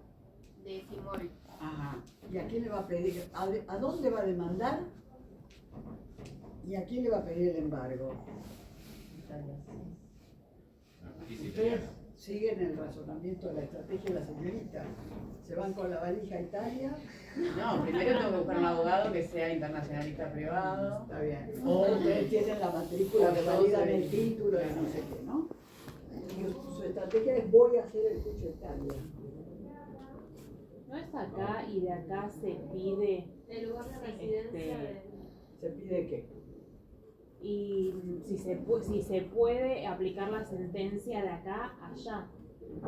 de ese inmueble. ajá, ¿y a quién le va a pedir? ¿A dónde va a demandar? ¿Y a quién le va a pedir el embargo? Italia, sí. Dice Ustedes italiano. siguen el razonamiento de la estrategia de la señorita. Se van con la valija a Italia, No, primero tengo que buscar un abogado que sea internacionalista privado. está bien. O ustedes tienen la matrícula que validan el título y no sé qué, ¿no? Y su estrategia es voy a hacer el juicio a Italia. ¿No es acá y de acá se pide El lugar de residencia ¿Se pide qué? y si se puede aplicar la sentencia de acá a allá?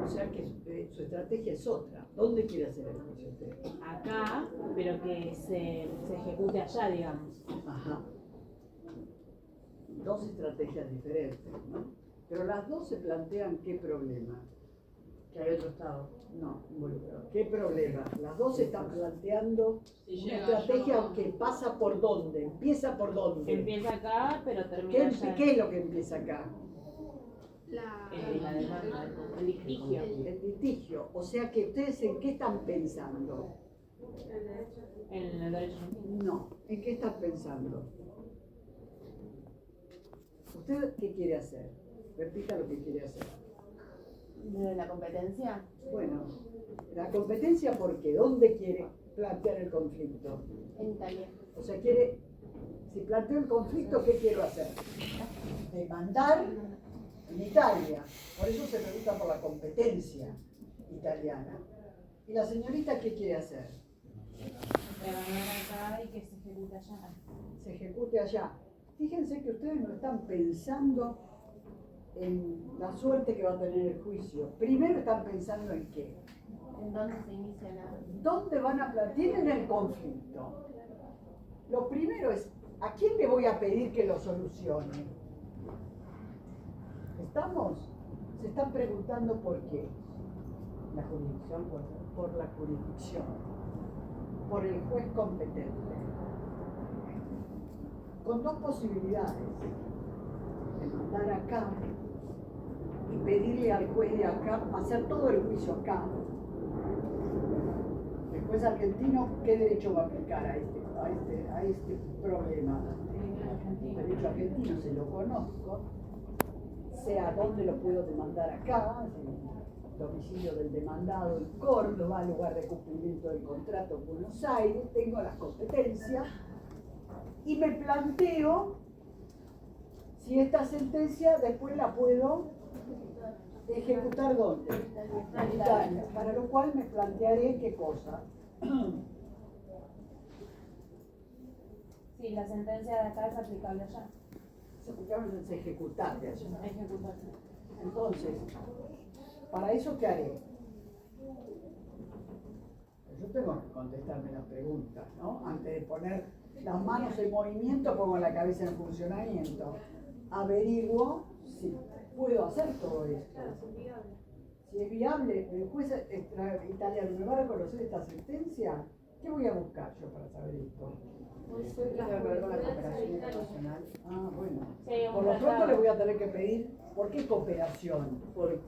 O sea que su estrategia es otra. ¿Dónde quiere hacer el juicio usted? Acá, pero que se ejecute allá, digamos. Ajá. Dos estrategias diferentes, ¿no? Pero las dos se plantean qué problema. Que hay otro estado. No, involucrado. ¿Qué problema? Las dos se están planteando Si una llega estrategia yo- que pasa por dónde, empieza por dónde. Empieza acá, pero ¿Qué, termina allá. qué es lo que empieza acá? La demanda, el litigio. El litigio. O sea que ustedes en qué están pensando. En el derecho. No, ¿en qué están pensando? ¿Usted qué quiere hacer? Repita lo que quiere hacer. ¿De la competencia? Bueno, la competencia, ¿por qué? ¿Dónde quiere plantear el conflicto? En Italia. O sea, quiere, si planteo el conflicto, ¿qué quiero hacer? Demandar en Italia. Por eso se pregunta por la competencia italiana. ¿Y la señorita qué quiere hacer? ganar acá y que se ejecute allá. Se ejecute allá. Fíjense que ustedes no están pensando en la suerte que va a tener el juicio. Primero están pensando en qué. ¿En dónde se inicia la...? ¿Dónde van a tienen el conflicto? Lo primero es, ¿a quién le voy a pedir que lo solucione? ¿Estamos? Se están preguntando por qué. La jurisdicción, pues. Por la jurisdicción, por el juez competente. Con dos posibilidades. De mandar acá y pedirle al juez de acá hacer todo el juicio acá. El juez argentino, ¿qué derecho va a aplicar a este problema? El derecho argentino, se lo conozco, sé a dónde lo puedo demandar acá, el domicilio del demandado en Córdoba, lugar de cumplimiento del contrato en Buenos Aires, tengo las competencias y me planteo si esta sentencia después la puedo ejecutar ¿dónde? En Italia, para lo cual me plantearé qué cosa. Sí, la sentencia de acá es aplicable allá. Se ejecutable allá. Ejecutarse. Entonces, ¿para eso qué haré? Yo tengo que contestarme las preguntas, ¿no? Antes de poner las manos en movimiento, pongo la cabeza en funcionamiento. Averiguo si puedo hacer todo esto. Si es viable, el juez italiano me va a reconocer esta sentencia. ¿Qué voy a buscar yo para saber esto? Tiene que ver con la cooperación internacional. Ah, bueno. Sí, un Por lo pronto tratado. le voy a tener que pedir, ¿por qué cooperación? Porque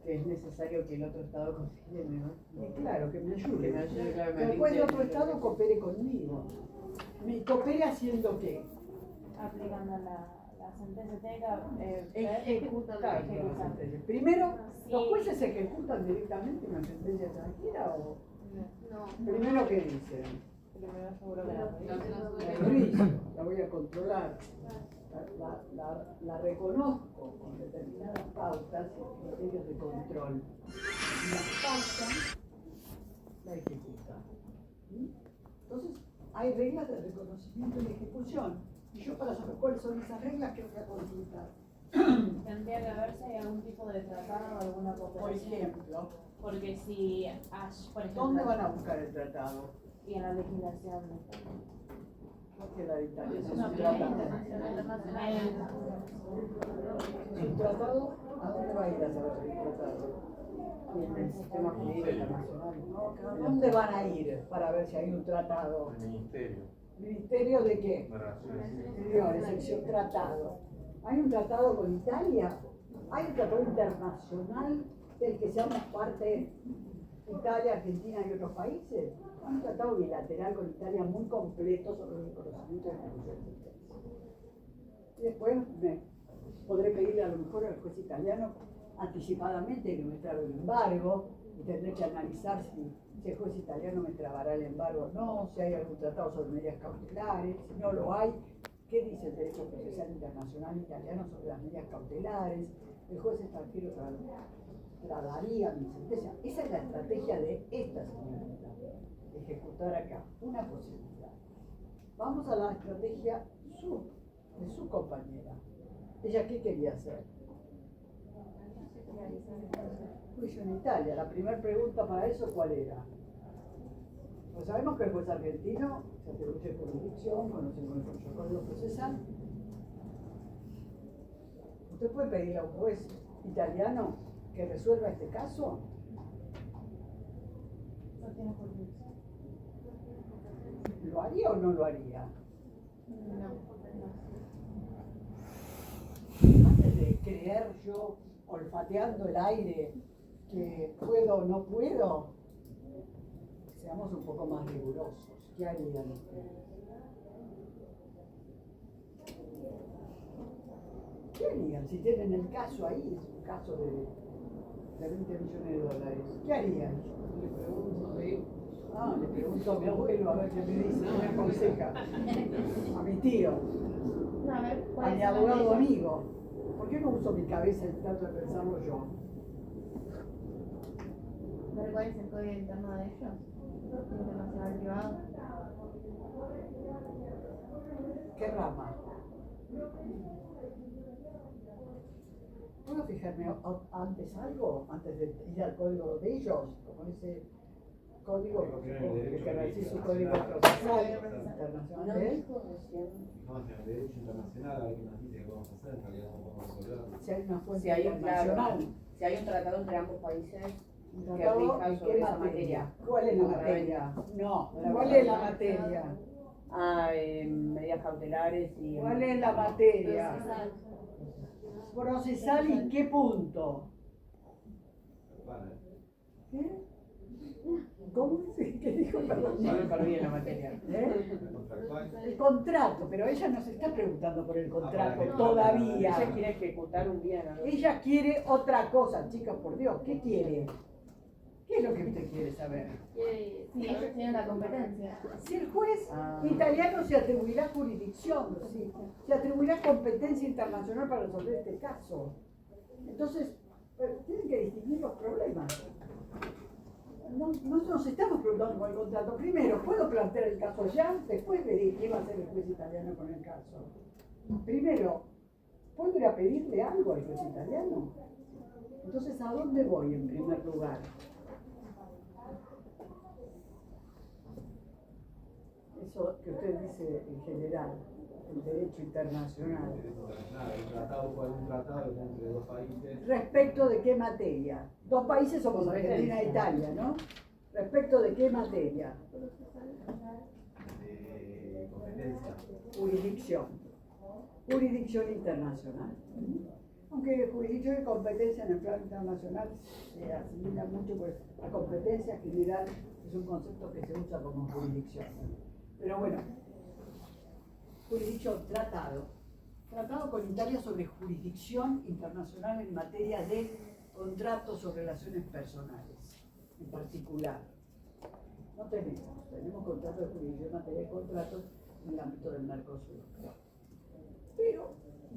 es necesario que el otro Estado considere, ¿no? Y claro, que me ayude. Que me ayude, claro, me Que después de aliste. otro Estado coopere conmigo. ¿Me coopere haciendo qué? Aplicando la sentencia. Tiene que Ejecutar la ejecutar. sentencia. Primero, Sí. ¿los jueces ejecutan directamente una sentencia extranjera o No. primero qué dicen? Primero seguro que la La juicio, la voy a controlar. La reconozco con determinadas pautas y criterios de control. Y las pautas la ejecuta. ¿Sí? Entonces, hay reglas de reconocimiento y ejecución. Y yo para saber cuáles son esas reglas que voy a consultar. Tendría que ver si hay algún tipo de tratado o alguna Por cooperación. ejemplo, Porque si hay, por ejemplo, ¿dónde van a buscar el tratado? y en la legislación Porque la de Italia es no, un pero tratado. ¿Un tratado? ¿A dónde va a ir a saber el tratado? En el sistema jurídico internacional. ¿A dónde van a ir para ver si hay un tratado? El ministerio ¿Ministerio de qué? de Relaciones Exteriores, sección tratado. ¿Hay un tratado con Italia? ¿Hay un tratado internacional del que seamos parte Italia, Argentina y otros países? Hay un tratado bilateral con Italia muy completo sobre el reconocimiento de la sentencia. Y después me podré pedirle a lo mejor al juez italiano anticipadamente que me trabe un embargo y tendré que analizar si el juez italiano me trabará el embargo o no, si hay algún tratado sobre medidas cautelares, si no lo hay, qué dice el derecho procesal internacional italiano sobre las medidas cautelares, el juez extranjero tradaría mi sentencia. Esa es la estrategia de esta señorita, ejecutar acá, una posibilidad. Vamos a la estrategia de su compañera. ¿Ella qué quería hacer? Juicio en Italia. La primera pregunta para eso, ¿cuál era? Pues sabemos que el juez argentino se atribuye jurisdicción, conocemos nuestro código procesal. ¿Usted puede pedirle a un juez italiano que resuelva este caso? no tiene jurisdicción. ¿Lo haría o no lo haría? Antes de creer yo, olfateando el aire, que puedo o no puedo, seamos un poco más rigurosos. ¿Qué harían ustedes? ¿Qué harían si tienen el caso ahí? Es un caso de 20 millones de dólares. ¿Qué harían? Le pregunto a mi abuelo a ver qué me dice, qué me aconseja. A mi tío, No, a ver, a ¿cuál mi es la abogado ley? amigo. ¿Por qué no uso mi cabeza y trato de pensarlo yo? A ver, ¿cuál es el código interno de ellos? Internacional privado. ¿Qué rama? ¿Puedo fijarme antes algo? Antes de ir al código de ellos, como ese código, que decir su código procesal internacional. ¿Eh? No, en el derecho internacional, a ver qué nos dice que vamos a hacer, en realidad no podemos resolverlo. Si hay una fuente Si hay un internacional. si hay un tratado entre ambos países ¿Un que tratado rija en sobre qué esa materia? materia. ¿Cuál es la materia? No, ¿cuál es la materia? Medidas cautelares y... ¿Cuál es la materia? Procesal y qué punto. Vale. ¿Qué? ¿Cómo es? ¿Qué dijo? Perdón. Ya me perdí en la materia. ¿Eh? Contractual. El contrato, pero ella no se está preguntando por el contrato no, todavía. Ella quiere ejecutar un bien. ¿No? Ella quiere otra cosa, chicos, por Dios. ¿Qué quiere? ¿Qué es lo que usted quiere saber? Quiere- Sí, ellos tienen la competencia. Si el juez Ah. italiano se atribuirá jurisdicción, sí, se atribuirá competencia internacional para resolver este caso. Entonces, tienen que distinguir los problemas. No nos estamos preguntando por el contrato. Primero, ¿puedo plantear el caso ya? Después veré qué va a hacer el juez italiano con el caso. Primero, ¿puedo ir a pedirle algo al juez italiano? Entonces, ¿a dónde voy en primer lugar? Eso que usted dice en general, el derecho internacional. Un tratado puede ser un tratado entre dos países. ¿Respecto de qué materia? Dos países somos Argentina e Italia, ¿no? ¿Respecto de qué materia? De competencia. Jurisdicción. Jurisdicción internacional. Aunque jurisdicción y competencia en el plano internacional se asimila mucho, pues la competencia general es un concepto que se usa como jurisdicción. Pero bueno, jurisdicción, tratado. Tratado con Italia sobre jurisdicción internacional en materia de contratos o relaciones personales, en particular. No tenemos contratos de jurisdicción en materia de contratos en el ámbito del Mercosur. Pero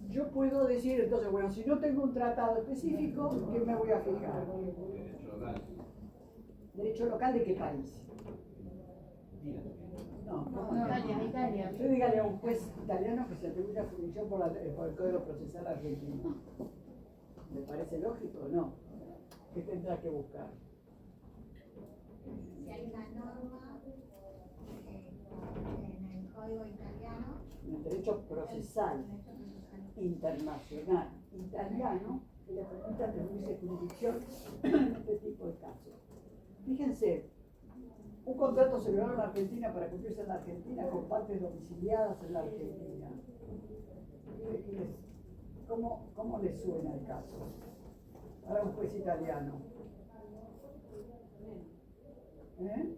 yo puedo decir, entonces, bueno, si no tengo un tratado específico, ¿qué me voy a fijar? Derecho local. ¿Derecho local de qué país? No, ¿cómo no? Italia. Usted dígale a un juez italiano que se atribuye a jurisdicción por el Código Procesal Argentino. ¿Le parece lógico o no? ¿Qué tendrá que buscar? Si hay una norma en el código italiano, En el derecho procesal internacional italiano que le permite atribuirse jurisdicción en este tipo de casos. Fíjense, un contrato celebrado en la Argentina para cumplirse en la Argentina con partes domiciliadas en la Argentina. ¿Cómo les suena el caso? Para un juez italiano. ¿Eh?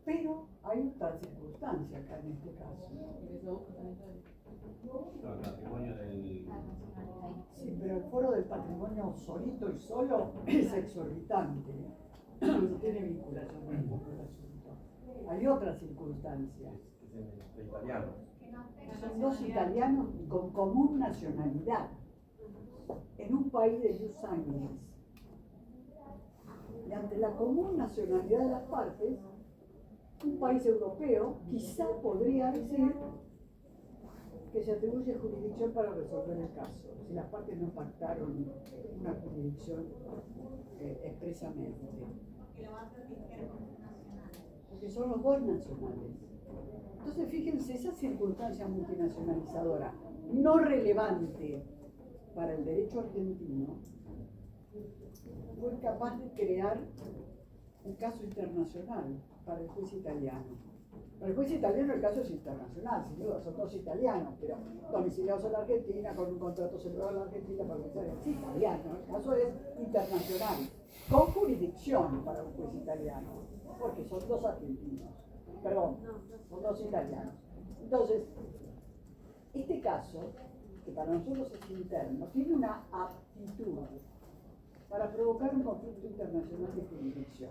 Pero hay otra circunstancia acá en este caso. El patrimonio del. Sí, pero el foro del patrimonio solito y solo es exorbitante. No tiene vinculación con el asunto. Hay otra circunstancia. Es el italiano. Son dos italianos con común nacionalidad en un país de jus sanguinis. Y ante la común nacionalidad de las partes, un país europeo quizá podría decir que se atribuye jurisdicción para resolver el caso, si las partes no pactaron una jurisdicción expresamente. Porque son los dos nacionales. Entonces, fíjense, esa circunstancia multinacionalizadora no relevante para el derecho argentino fue capaz de crear un caso internacional para el juez italiano. Para el juez italiano el caso es internacional, sin duda, son dos italianos, pero domiciliados en la Argentina, con un contrato celebrado en la Argentina para el es italiano, el caso es internacional, con jurisdicción para un juez italiano, porque son dos argentinos, perdón, son dos italianos. Entonces, este caso, que para nosotros es interno, tiene una aptitud para provocar un conflicto internacional de jurisdicción.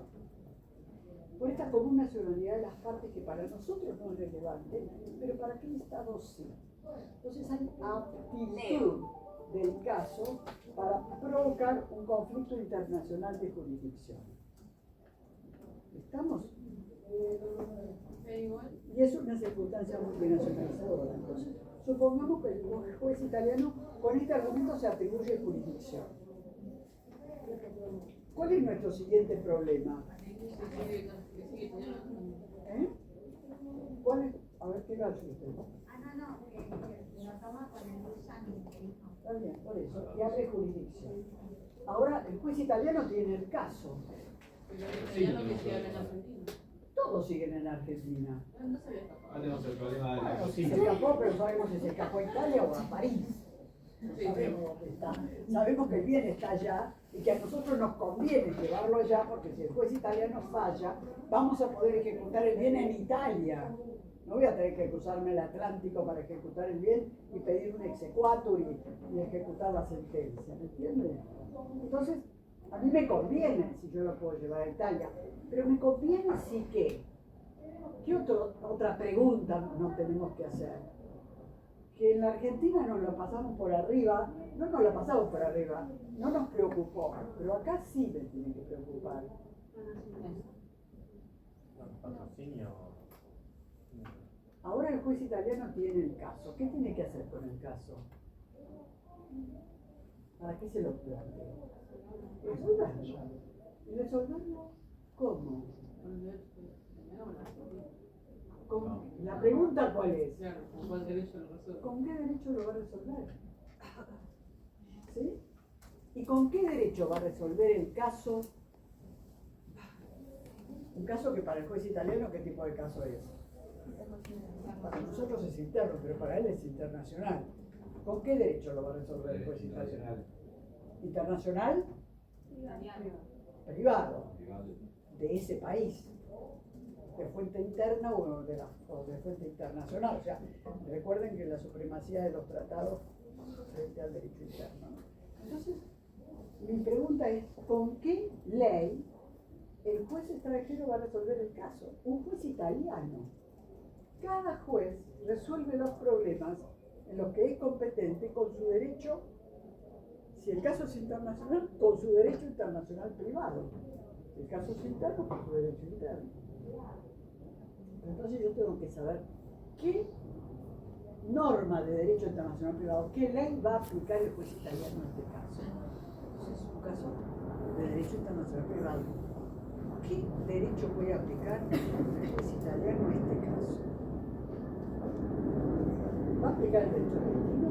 Por esta común nacionalidad de las partes que para nosotros no es relevante, pero para aquel Estado sí. Entonces hay aptitud del caso para provocar un conflicto internacional de jurisdicción. ¿Estamos? Y es una circunstancia multinacionalizadora. Entonces, supongamos que el juez italiano con este argumento se atribuye jurisdicción. ¿Cuál es nuestro siguiente problema? ¿Eh? ¿Cuál es? A ver, ¿qué hace usted? Lo toma con el uso. Está bien, por eso, y abre jurisdicción. Ahora, el juez italiano tiene el caso. Todos siguen en Argentina. Ahora tenemos el problema de Bueno, si se escapó, pero sabemos si se escapó a Italia o a París. Sabemos dónde está. Sabemos que el bien está allá y que a nosotros nos conviene llevarlo allá porque si el juez italiano falla, vamos a poder ejecutar el bien en Italia. No voy a tener que cruzarme el Atlántico para ejecutar el bien y pedir un exequatur y ejecutar la sentencia. ¿Me entiende? Entonces, a mí me conviene si yo lo puedo llevar a Italia, pero me conviene si qué. ¿Qué otra pregunta nos tenemos que hacer? Que en la Argentina nos lo pasamos por arriba, no nos la pasamos por arriba, no nos preocupó, pero acá sí me tiene que preocupar. Ahora el juez italiano tiene el caso. ¿Qué tiene que hacer con el caso? ¿Para qué se lo plantea? Resolverlo. ¿Y resolverlo cómo? La pregunta ¿cuál es? ¿Con qué derecho lo resuelve? ¿Con qué derecho lo va a resolver? ¿Sí? ¿Y con qué derecho va a resolver el caso? Un caso que para el juez italiano, ¿qué tipo de caso es? Para nosotros es interno, pero para él es internacional. ¿Con qué derecho lo va a resolver el juez italiano? ¿Internacional? Privado. De ese país. De fuente interna o de fuente internacional. O sea, recuerden que la supremacía de los tratados frente al derecho interno. Entonces, mi pregunta es, ¿con qué ley el juez extranjero va a resolver el caso? Un juez italiano. Cada juez resuelve los problemas en los que es competente con su derecho, si el caso es internacional, con su derecho internacional privado. Si el caso es interno, con su derecho interno. Entonces yo tengo que saber qué norma de derecho internacional privado, qué ley va a aplicar el juez italiano en este caso. Entonces es un caso de derecho internacional privado. ¿Qué derecho puede aplicar el juez italiano en este caso? ¿Va a aplicar el derecho argentino?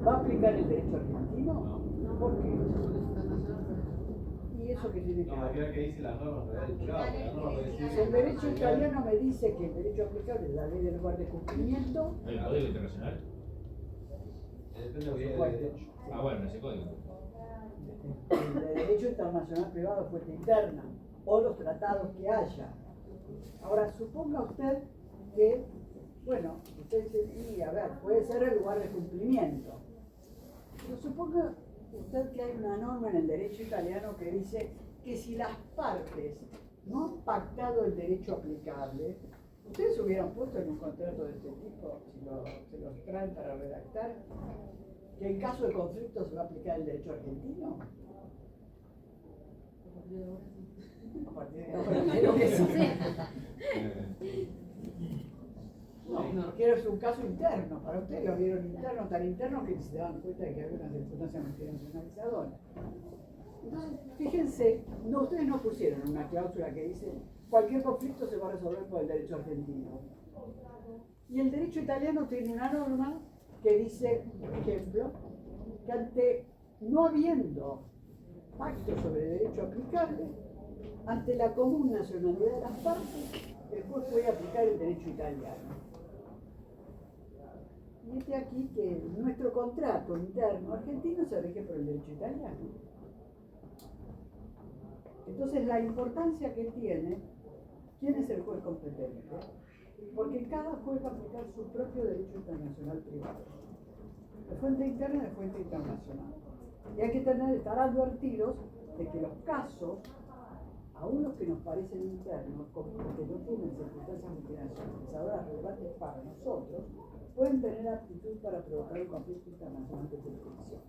¿Va a aplicar el derecho argentino? ¿Por qué? ¿Y eso qué tiene que No, ver? creo que dice las normas del derecho. La norma puede decir. Si el derecho italiano me dice que el derecho aplicable es la ley del lugar de cumplimiento, ¿El código internacional? Depende de lo que diga ¿cuál el derecho? derecho. Ah, bueno, ese código. El de derecho internacional privado, fuente interna, o los tratados que haya. Ahora, suponga usted que, bueno, usted dice, y a ver, puede ser el lugar de cumplimiento. Pero suponga usted que hay una norma en el derecho italiano que dice que si las partes no han pactado el derecho aplicable, ustedes se hubieran puesto en un contrato de este tipo, si se los traen para redactar, que en caso de conflicto se va a aplicar el derecho argentino. A partir de ahora, creo que sí. No, quiero es un caso interno. Para ustedes lo vieron interno, tan interno que se daban cuenta de que había una circunstancia multinacionalizadora. Entonces, fíjense, no, ustedes no pusieron una cláusula que dice cualquier conflicto se va a resolver por el derecho argentino. Y el derecho italiano tiene una norma que dice, por ejemplo, que ante no habiendo pacto sobre derecho aplicable, ante la común nacionalidad de las partes, el juez puede aplicar el derecho italiano. Y este aquí que nuestro contrato interno argentino se rige por el derecho italiano. Entonces la importancia que tiene, ¿quién es el juez competente? Porque cada juez va a aplicar su propio derecho internacional privado, de fuente interna y de fuente internacional. Y hay que estar advertidos de que los casos, aún los que nos parecen internos, como que no tienen circunstancias multinacionalizadoras relevantes para nosotros, pueden tener aptitud para provocar un conflicto internacional de jurisdicción.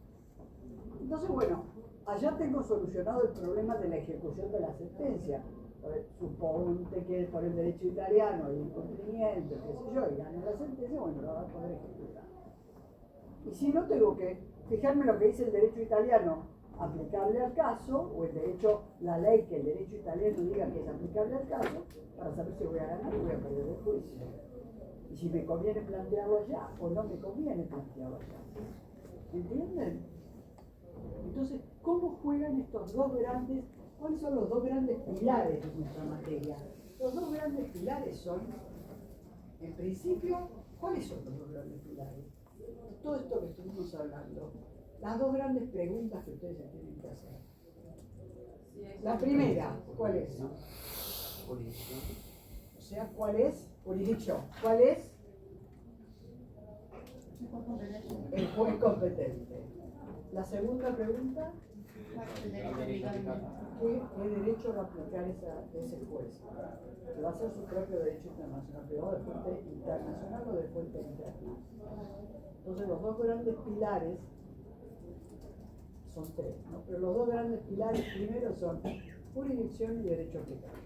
Entonces, bueno, allá tengo solucionado el problema de la ejecución de la sentencia, Suponte que por el derecho italiano hay incumplimiento, qué sé yo, y gano la sentencia, bueno, la va a poder ejecutar. Y si no, tengo que fijarme en lo que dice el derecho italiano, aplicarle al caso, o el derecho, la ley que el derecho italiano diga que es aplicable al caso, para saber si voy a ganar o voy a perder el juicio. Y si me conviene plantearlo allá o no me conviene plantearlo allá. ¿Entienden? Entonces, ¿cómo juegan estos dos grandes, cuáles son los dos grandes pilares de nuestra materia? Los dos grandes pilares son, en principio, ¿cuáles son los dos grandes pilares? Todo esto que estuvimos hablando, las dos grandes preguntas que ustedes se tienen que hacer. La primera, ¿cuál es? Jurisdicción. O sea, ¿cuál es? Jurisdicción. ¿Cuál es? El juez competente. La segunda pregunta, ¿qué derecho va a aplicar ese juez? Que va a ser su propio derecho internacional, privado de fuente internacional o de fuente interna. Entonces los dos grandes pilares son tres, ¿no? Pero los dos grandes pilares primero son jurisdicción y derecho aplicable.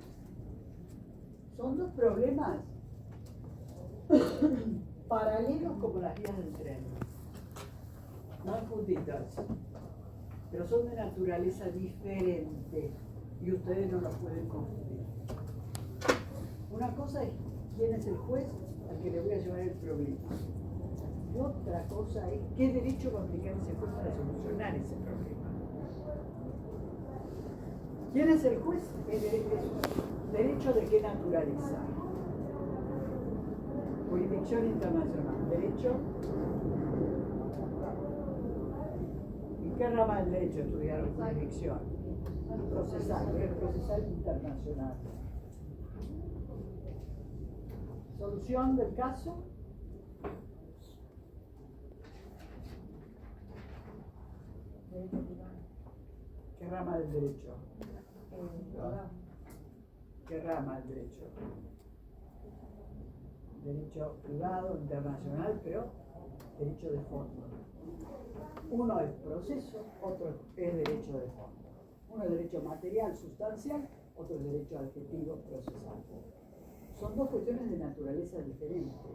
Son dos problemas paralelos como las vías del tren, no juntitos, pero son de naturaleza diferente y ustedes no los pueden confundir. Una cosa es quién es el juez al que le voy a llevar el problema. Y otra cosa es qué derecho va a aplicar ese juez para solucionar ese problema. ¿Quién es el juez? ¿Derecho de qué naturaleza? Jurisdicción internacional. ¿Derecho? ¿En qué rama del derecho estudiaron jurisdicción? Procesal, es procesal internacional. Solución del caso. ¿Qué rama del derecho? ¿Qué rama del derecho? Derecho privado, internacional, pero derecho de fondo. Uno es proceso, otro es derecho de fondo. Uno es derecho material, sustancial, otro es derecho adjetivo, procesal. Son dos cuestiones de naturaleza diferente.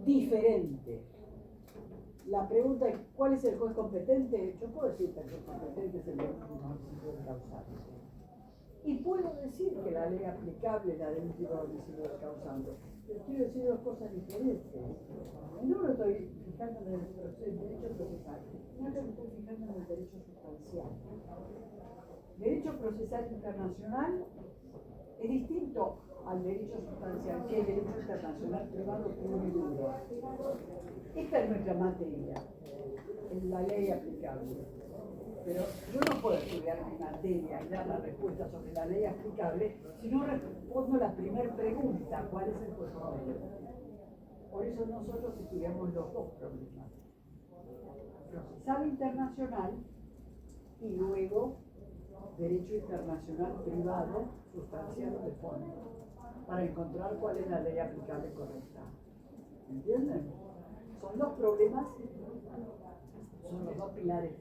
Diferente. La pregunta es, ¿cuál es el juez competente? Yo puedo decir que el juez competente es el domicilio del causante. Y puedo decir que la ley aplicable es la del último domicilio del causante. Pero quiero decir dos cosas diferentes. En uno estoy fijando en el derecho procesal, en otro me estoy fijando en el derecho sustancial. Derecho procesal internacional es distinto al derecho sustancial, que es derecho internacional privado puro y duro. Esta es nuestra materia, es la ley aplicable. Pero yo no puedo estudiar mi materia y dar la respuesta sobre la ley aplicable si no respondo la primera pregunta, ¿cuál es el juez competente? Por eso nosotros estudiamos los dos problemas. Procesal internacional y luego derecho internacional privado, sustancial de fondo, para encontrar cuál es la ley aplicable correcta. ¿Entienden? Son dos problemas, son los dos pilares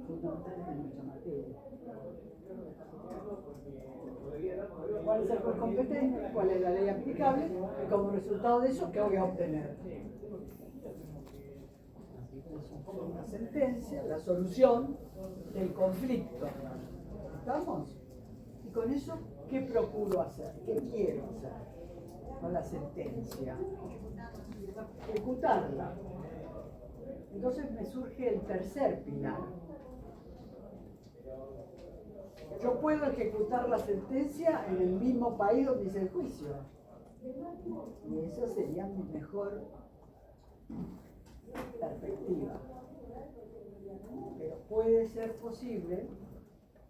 fundamentales de nuestra materia. ¿Cuál es el juez competente? ¿Cuál es la ley aplicable? Y como resultado de eso, ¿qué voy a obtener? Una sentencia, la solución del conflicto. ¿Estamos? Y con eso, ¿qué procuro hacer? ¿Qué quiero hacer con la sentencia? Ejecutarla. Entonces me surge el tercer pilar. Yo puedo ejecutar la sentencia en el mismo país donde hice el juicio. Y esa sería mi mejor perspectiva. Pero puede ser posible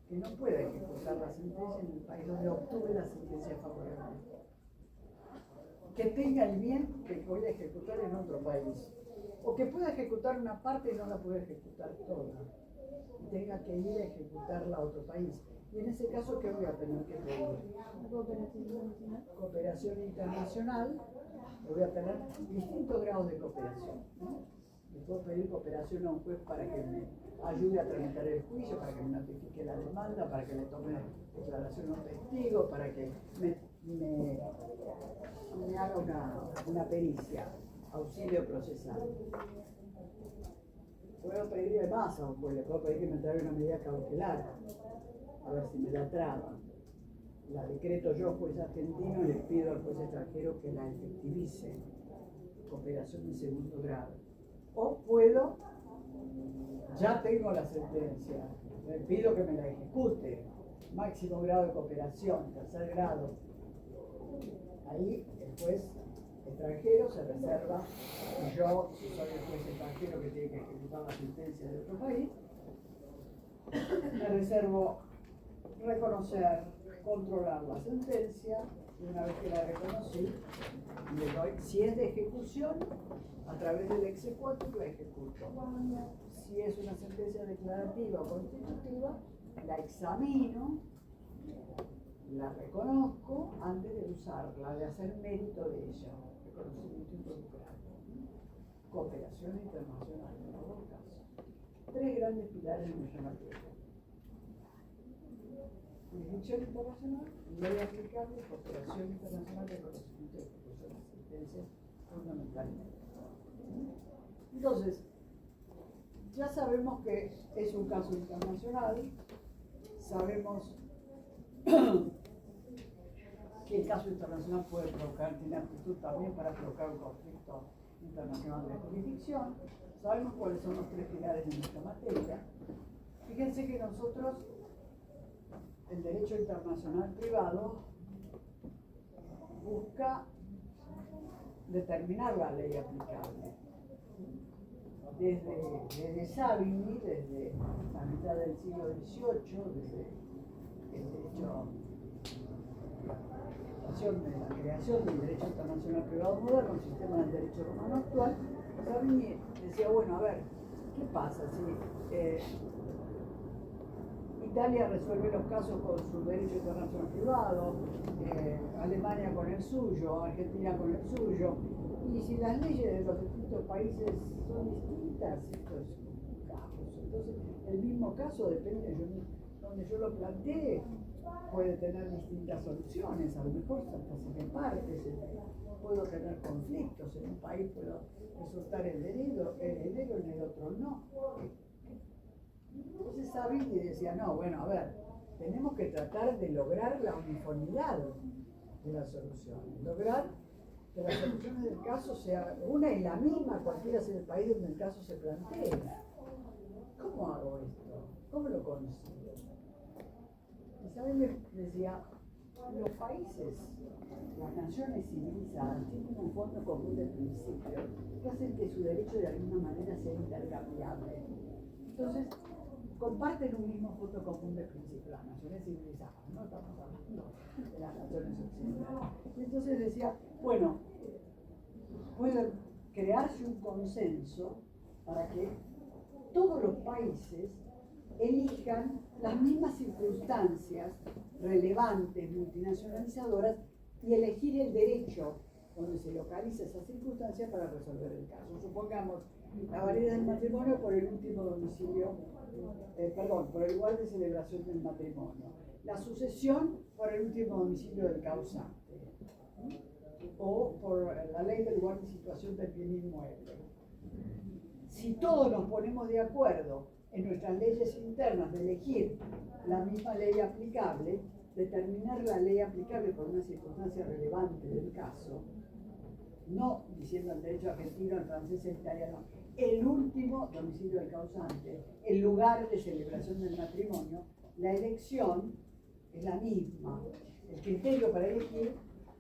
que no pueda ejecutar la sentencia en el país donde obtuve la sentencia favorable. Que tenga el bien que voy a ejecutar en otro país. O que pueda ejecutar una parte y no la pueda ejecutar toda. Y tenga que ir a ejecutarla a otro país. Y en ese caso, ¿qué voy a tener que pedir? Cooperación internacional. Voy a tener distintos grados de cooperación, ¿no? puedo pedir cooperación a un juez para que me ayude a tramitar el juicio, para que me notifique la demanda, para que le tome declaración a un testigo, para que me haga una pericia, auxilio procesal. Puedo pedirle más a un juez, le puedo pedir que me traiga una medida cautelar, a ver si me la traba. La decreto yo, juez argentino, y le pido al juez extranjero que la efectivice, cooperación de segundo grado. O puedo, ya tengo la sentencia, le pido que me la ejecute, máximo grado de cooperación, tercer grado. Ahí el juez extranjero se reserva, y yo, si soy el juez extranjero que tiene que ejecutar la sentencia de otro país, me reservo reconocer, controlar la sentencia, y una vez que la reconocí, le doy, si es de ejecución, a través del exequatur la ejecuto. Si es una sentencia declarativa o constitutiva, la examino, la reconozco antes de usarla, de hacer mérito de ella, reconocimiento involucrado. Cooperación internacional, en los dos casos. Tres grandes pilares en nuestra materia. Jurisdicción internacional, ley aplicable, cooperación internacional, reconocimiento de ejecución de sentencias, fundamentalmente. Entonces, ya sabemos que es un caso internacional, sabemos que el caso internacional puede provocar, tiene aptitud también para provocar un conflicto internacional de jurisdicción, sabemos cuáles son los tres pilares de nuestra materia. Fíjense que nosotros, el derecho internacional privado, busca determinar la ley aplicable. Desde Savigny, desde la mitad del siglo XVIII, desde el derecho, la creación del derecho internacional privado moderno, el sistema del derecho romano actual, Savigny decía, bueno, a ver, ¿qué pasa si Italia resuelve los casos con su derecho internacional privado, Alemania con el suyo, Argentina con el suyo, y si las leyes de los distintos países son distintas, esto es un caos. Entonces, el mismo caso depende de donde yo lo plantee, puede tener distintas soluciones, a lo mejor hasta se reparte, puedo tener conflictos, en un país puedo resultar heredero, en el otro no. Entonces Savigny decía, no, bueno, a ver, tenemos que tratar de lograr la uniformidad de las soluciones, lograr que las soluciones del caso sea una y la misma, cualquiera sea el país donde el caso se plantee. ¿Cómo hago esto? ¿Cómo lo consigo? Y Savigny decía, los países, las naciones civilizadas, tienen un fondo común de principios que hacen que su derecho de alguna manera sea intercambiable. Entonces, comparten un mismo fondo común de principios, las naciones civilizadas, no estamos hablando de las naciones occidentales. Entonces decía, bueno, puede crearse un consenso para que todos los países elijan las mismas circunstancias relevantes, multinacionalizadoras, y elegir el derecho donde se localiza esa circunstancia para resolver el caso. Supongamos la validez del matrimonio por el último domicilio, por el lugar de celebración del matrimonio. La sucesión por el último domicilio del causante. O por la ley del lugar de situación del bien inmueble. Si todos nos ponemos de acuerdo en nuestras leyes internas de elegir la misma ley aplicable, determinar la ley aplicable por una circunstancia relevante del caso, no diciendo el derecho argentino, el francés, el italiano, el último domicilio del causante, el lugar de celebración del matrimonio, la elección es la misma. El criterio para elegir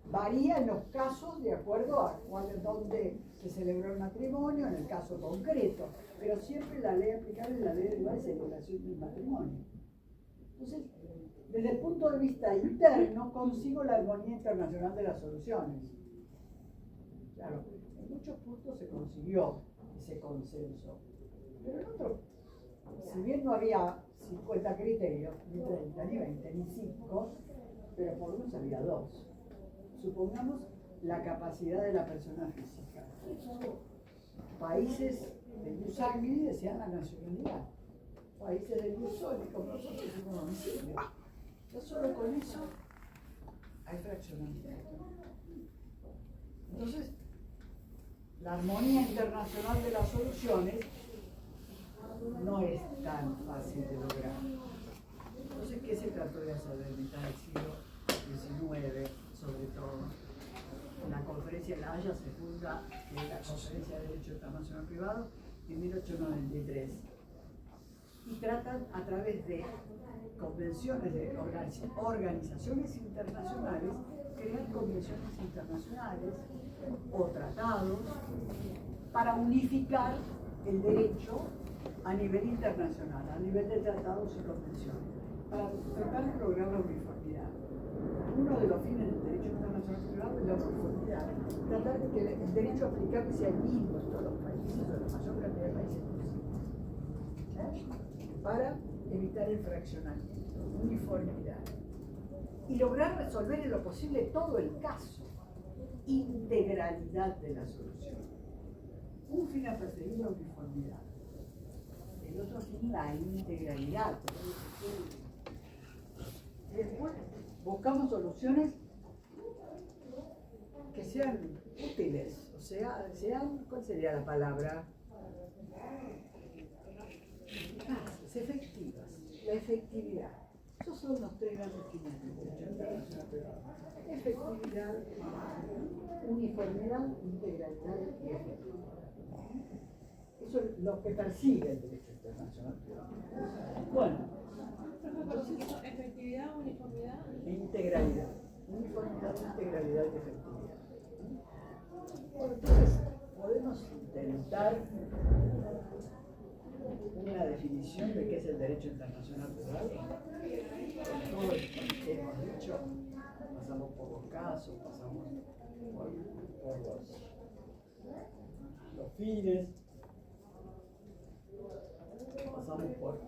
varía en los casos de acuerdo a dónde se celebró el matrimonio, en el caso concreto, pero siempre la ley aplicable es la ley del lugar de celebración del matrimonio. Entonces, desde el punto de vista interno, consigo la armonía internacional de las soluciones. Claro, en muchos puntos se consiguió ese consenso, pero en otros, si bien no había 50 criterios, ni 30, ni 20, ni 5, pero por lo menos había 2. Supongamos la capacidad de la persona física. Países de Yusangli decían la nacionalidad. Países del Yusoli, como nosotros decimos domicilio. Ya solo con eso hay fraccionamiento. Entonces, la armonía internacional de las soluciones no es tan fácil de lograr. Entonces, ¿qué se trató de hacer en mitad del siglo XIX, sobre todo? La conferencia de La Haya se funda en la Conferencia de Derecho Internacional Privado en 1893 y tratan a través de convenciones de organizaciones internacionales, crear convenciones internacionales o tratados para unificar el derecho a nivel internacional, a nivel de tratados y convenciones, para tratar de lograr la uniformidad. Uno de los fines del derecho internacional privado es la uniformidad, tratar de que el derecho aplicable sea el mismo en todos los países o en la mayor cantidad de países posible, para evitar el fraccionamiento, uniformidad, y lograr resolver en lo posible todo el caso, integralidad de la solución. Un fin a perseguir la uniformidad, el otro fin la integralidad. Y después buscamos soluciones que sean útiles, o sea, ¿cuál sería la palabra? Eficaces, efectivas, la efectividad. Esos son los tres grandes fines del derecho internacional privado. Efectividad, uniformidad, integralidad y efectividad. Eso es lo que persigue el derecho internacional privado. Bueno, entonces, efectividad, uniformidad e integralidad. Uniformidad, integralidad y efectividad. Bueno, entonces, podemos intentar una definición de qué es el derecho internacional privado. Con todo lo que hemos dicho, pasamos por los casos, pasamos por los fines, pasamos por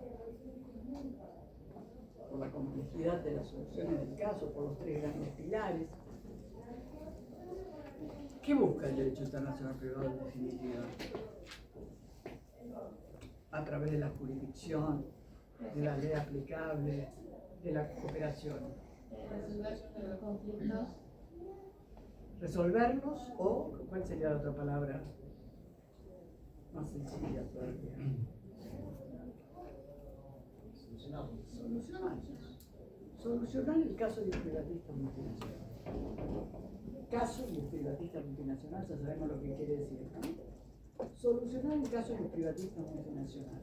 la complejidad de las soluciones del caso, por los tres grandes pilares. ¿Qué busca el derecho internacional privado en definitiva? A través de la jurisdicción, de la ley aplicable, de la cooperación. resolver los conflictos. Resolverlos o, ¿cuál sería la otra palabra más sencilla todavía? Solucionar el caso de un privatista multinacional. Caso de un privatista multinacional, ya sabemos lo que quiere decir, ¿no? Solucionar el caso de un privatista multinacional.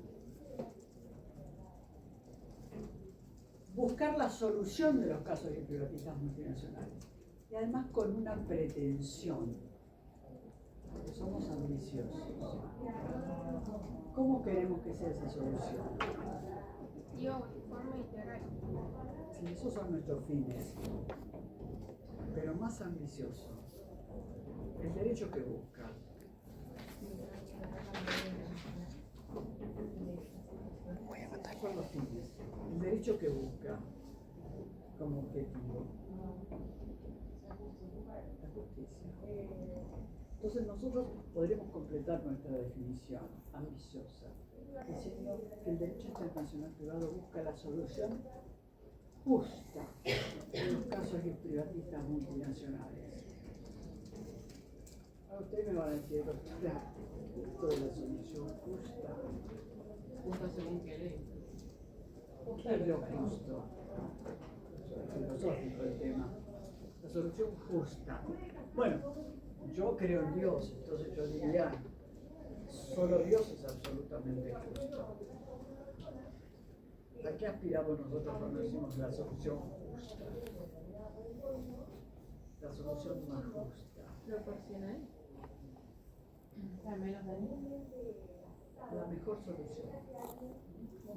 Buscar la solución de los casos de privatistas multinacionales. Y además con una pretensión, porque somos ambiciosos. ¿Cómo queremos que sea esa solución? Uniforme integral. Sí, esos son nuestros fines, pero más ambicioso. El derecho que busca. Esos son los fines. El derecho que busca como objetivo. La justicia. Entonces nosotros podremos completar nuestra definición ambiciosa, diciendo que el derecho internacional privado busca la solución justa en los casos de privatistas multinacionales. Ahora ustedes me van a decir, claro, esto es la solución justa. Justo según qué ley. ¿Qué es lo justo? Es filosófico el tema. La solución justa. Bueno, yo creo en Dios, entonces yo diría, solo Dios es absolutamente justo. ¿A qué aspiramos nosotros cuando decimos la solución justa? La solución más justa. Proporcional. La menos daño. La mejor solución.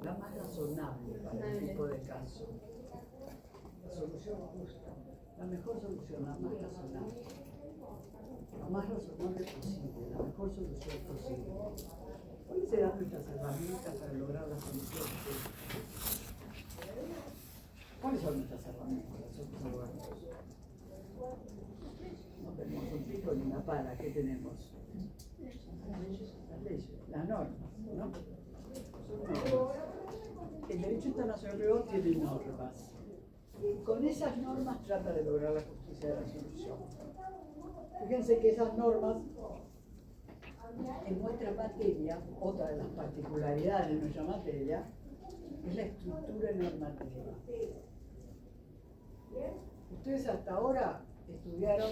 La más razonable para el tipo de caso. La solución justa. La mejor solución, la más razonable. La más razonable posible, la mejor solución posible. ¿Cuáles serán nuestras herramientas para lograr la solución justa? ¿Cuáles son nuestras herramientas? No tenemos un pico ni una pala, ¿qué tenemos? Las leyes, las normas, ¿no? Son normas. El derecho internacional privado tiene normas. Y con esas normas trata de lograr la justicia de la solución. Fíjense que esas normas, en nuestra materia, otra de las particularidades de nuestra materia, es la estructura normativa. Ustedes hasta ahora estudiaron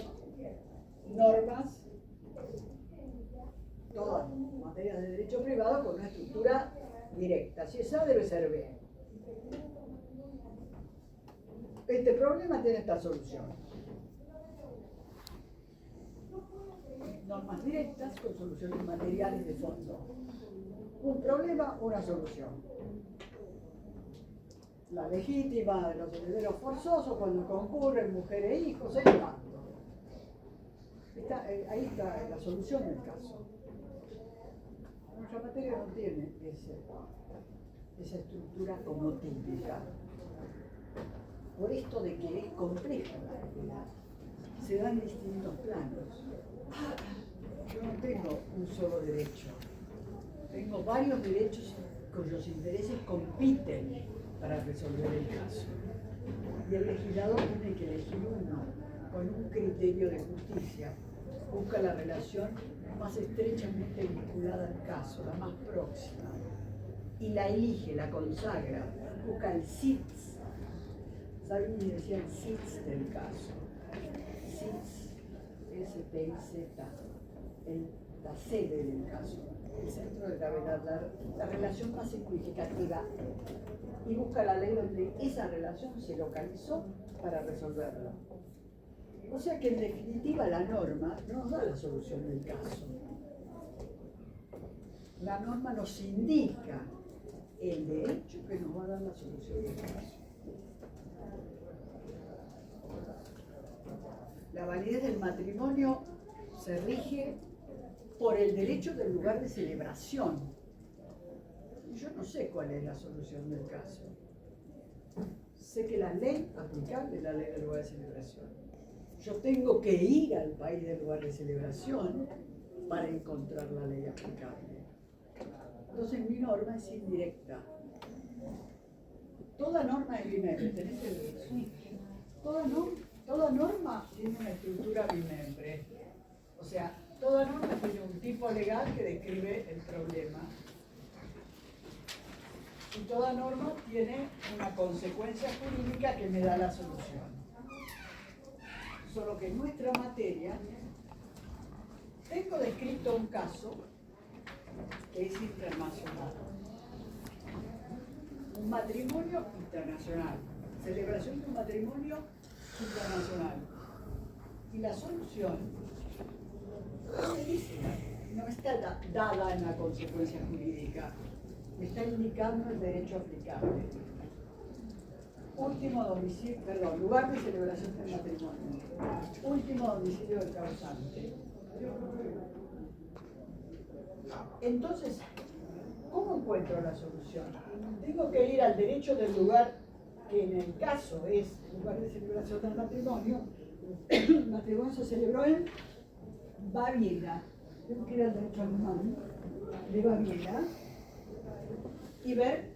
normas, todas materias de derecho privado, con una estructura directa. Si es A, debe ser B. Este problema tiene esta solución. Normas directas con soluciones materiales de fondo. Un problema, una solución. La legítima de los herederos forzosos cuando concurren mujeres e hijos, el pacto. Ahí está la solución del caso. Nuestra materia no tiene esa estructura como típica. Por esto de que es compleja la realidad, se dan distintos planos. Yo no tengo un solo derecho, tengo varios derechos cuyos intereses compiten para resolver el caso. Y el legislador tiene que elegir uno con un criterio de justicia. Busca la relación más estrechamente vinculada al caso, la más próxima, y la elige, la consagra, busca el SITS. ¿Saben? Y decía el SITS del caso. SITS, S-T-I-Z, la sede del caso, el centro de gravedad, la relación más significativa, y busca la ley donde esa relación se localizó para resolverla. O sea que en definitiva la norma no nos da la solución del caso. La norma nos indica el derecho que nos va a dar la solución del caso. La validez del matrimonio se rige por el derecho del lugar de celebración. Yo no sé cuál es la solución del caso. Sé que la ley aplicable es la ley del lugar de celebración. Yo tengo que ir al país del lugar de celebración para encontrar la ley aplicable. Entonces mi norma es indirecta. Toda norma es bimembre, ¿tenés el derecho? Toda norma tiene una estructura bimembre. O sea, toda norma tiene un tipo legal que describe el problema. Y toda norma tiene una consecuencia jurídica que me da la solución. Solo que en nuestra materia tengo descrito un caso que es internacional. Un matrimonio internacional. Celebración de un matrimonio internacional. Y la solución no está dada en la consecuencia jurídica, me está indicando el derecho aplicable. Último domicilio, perdón, lugar de celebración del matrimonio. Último domicilio del causante. Entonces, ¿cómo encuentro la solución? Tengo que ir al derecho del lugar, que en el caso es lugar de celebración del matrimonio. El matrimonio se celebró en Baviera. Tengo que ir al derecho alemán de Baviera y ver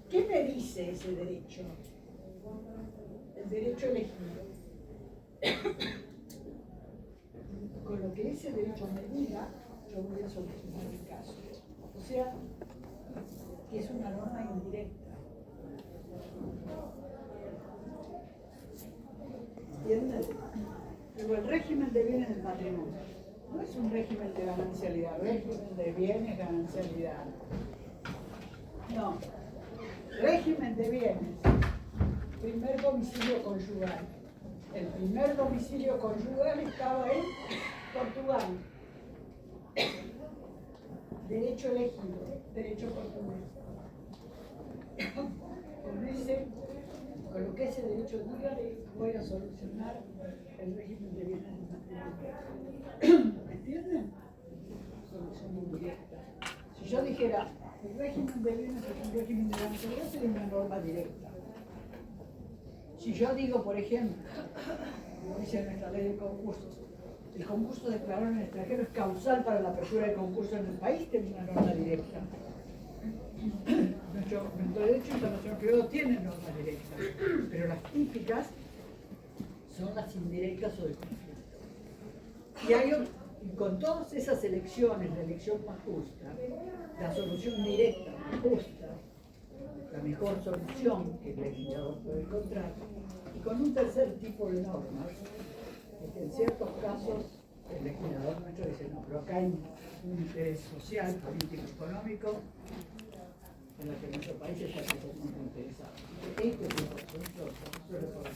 qué me dice ese derecho. El derecho elegido. Con lo que ese derecho me diga, yo voy a solucionar el caso. O sea, que es una norma indirecta. ¿Entienden? Digo, el régimen de bienes del matrimonio no es un régimen de ganancialidad, régimen de bienes, ganancialidad. No. Régimen de bienes. Primer domicilio conyugal. El primer domicilio conyugal estaba en Portugal. Derecho elegido, derecho portugués. Con lo que ese derecho diga, voy a solucionar el régimen de bienes del matrimonio. ¿Me entienden? Solución indirecta. Si yo dijera, el régimen de bienes es un régimen de ganancialidad, sería una norma directa. Si yo digo, por ejemplo, como dice nuestra ley de concursos, el concurso declarado en el extranjero es causal para la apertura del concurso en el país, tiene una norma directa. Nuestro derecho internacional privado tiene normas directas, pero las típicas son las indirectas o de conflicto. Y hay con todas esas elecciones, la elección más justa, la solución directa, más justa, la mejor solución que el legislador puede encontrar, y con un tercer tipo de normas, que en ciertos casos el legislador nuestro dice, no, pero acá hay un interés social, político, económico, en la que nuestro país está muy interesado. Este tipo de asuntos suele poner.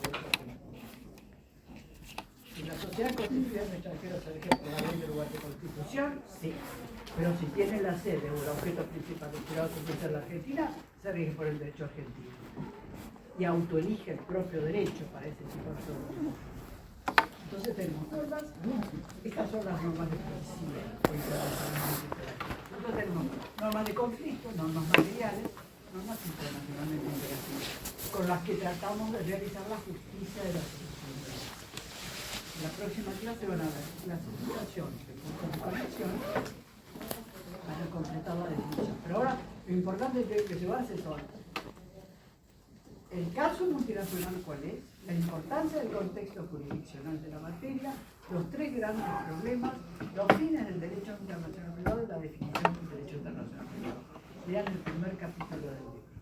Si la sociedad constituida en el extranjero se rige por la ley del lugar de constitución, sí. Pero si tiene la sede o el objeto principal del jurado de la Argentina, se rige por el derecho argentino. Y autoelige el propio derecho para ese tipo de problemas. Entonces tenemos normas, estas son las normas de policía. Nosotros tenemos normas de conflicto, normas materiales, normas internacionalmente imperativas, con las que tratamos de realizar la justicia de la solución. En la próxima clase van a ver la situación de puntos de conexión para completar la definición. Pero ahora lo importante que se base son el caso multinacional, cuál es, la importancia del contexto jurisdiccional de la materia, los tres grandes problemas, los fines del derecho internacional privado y la definición del derecho internacional privado. Vean el primer capítulo del libro.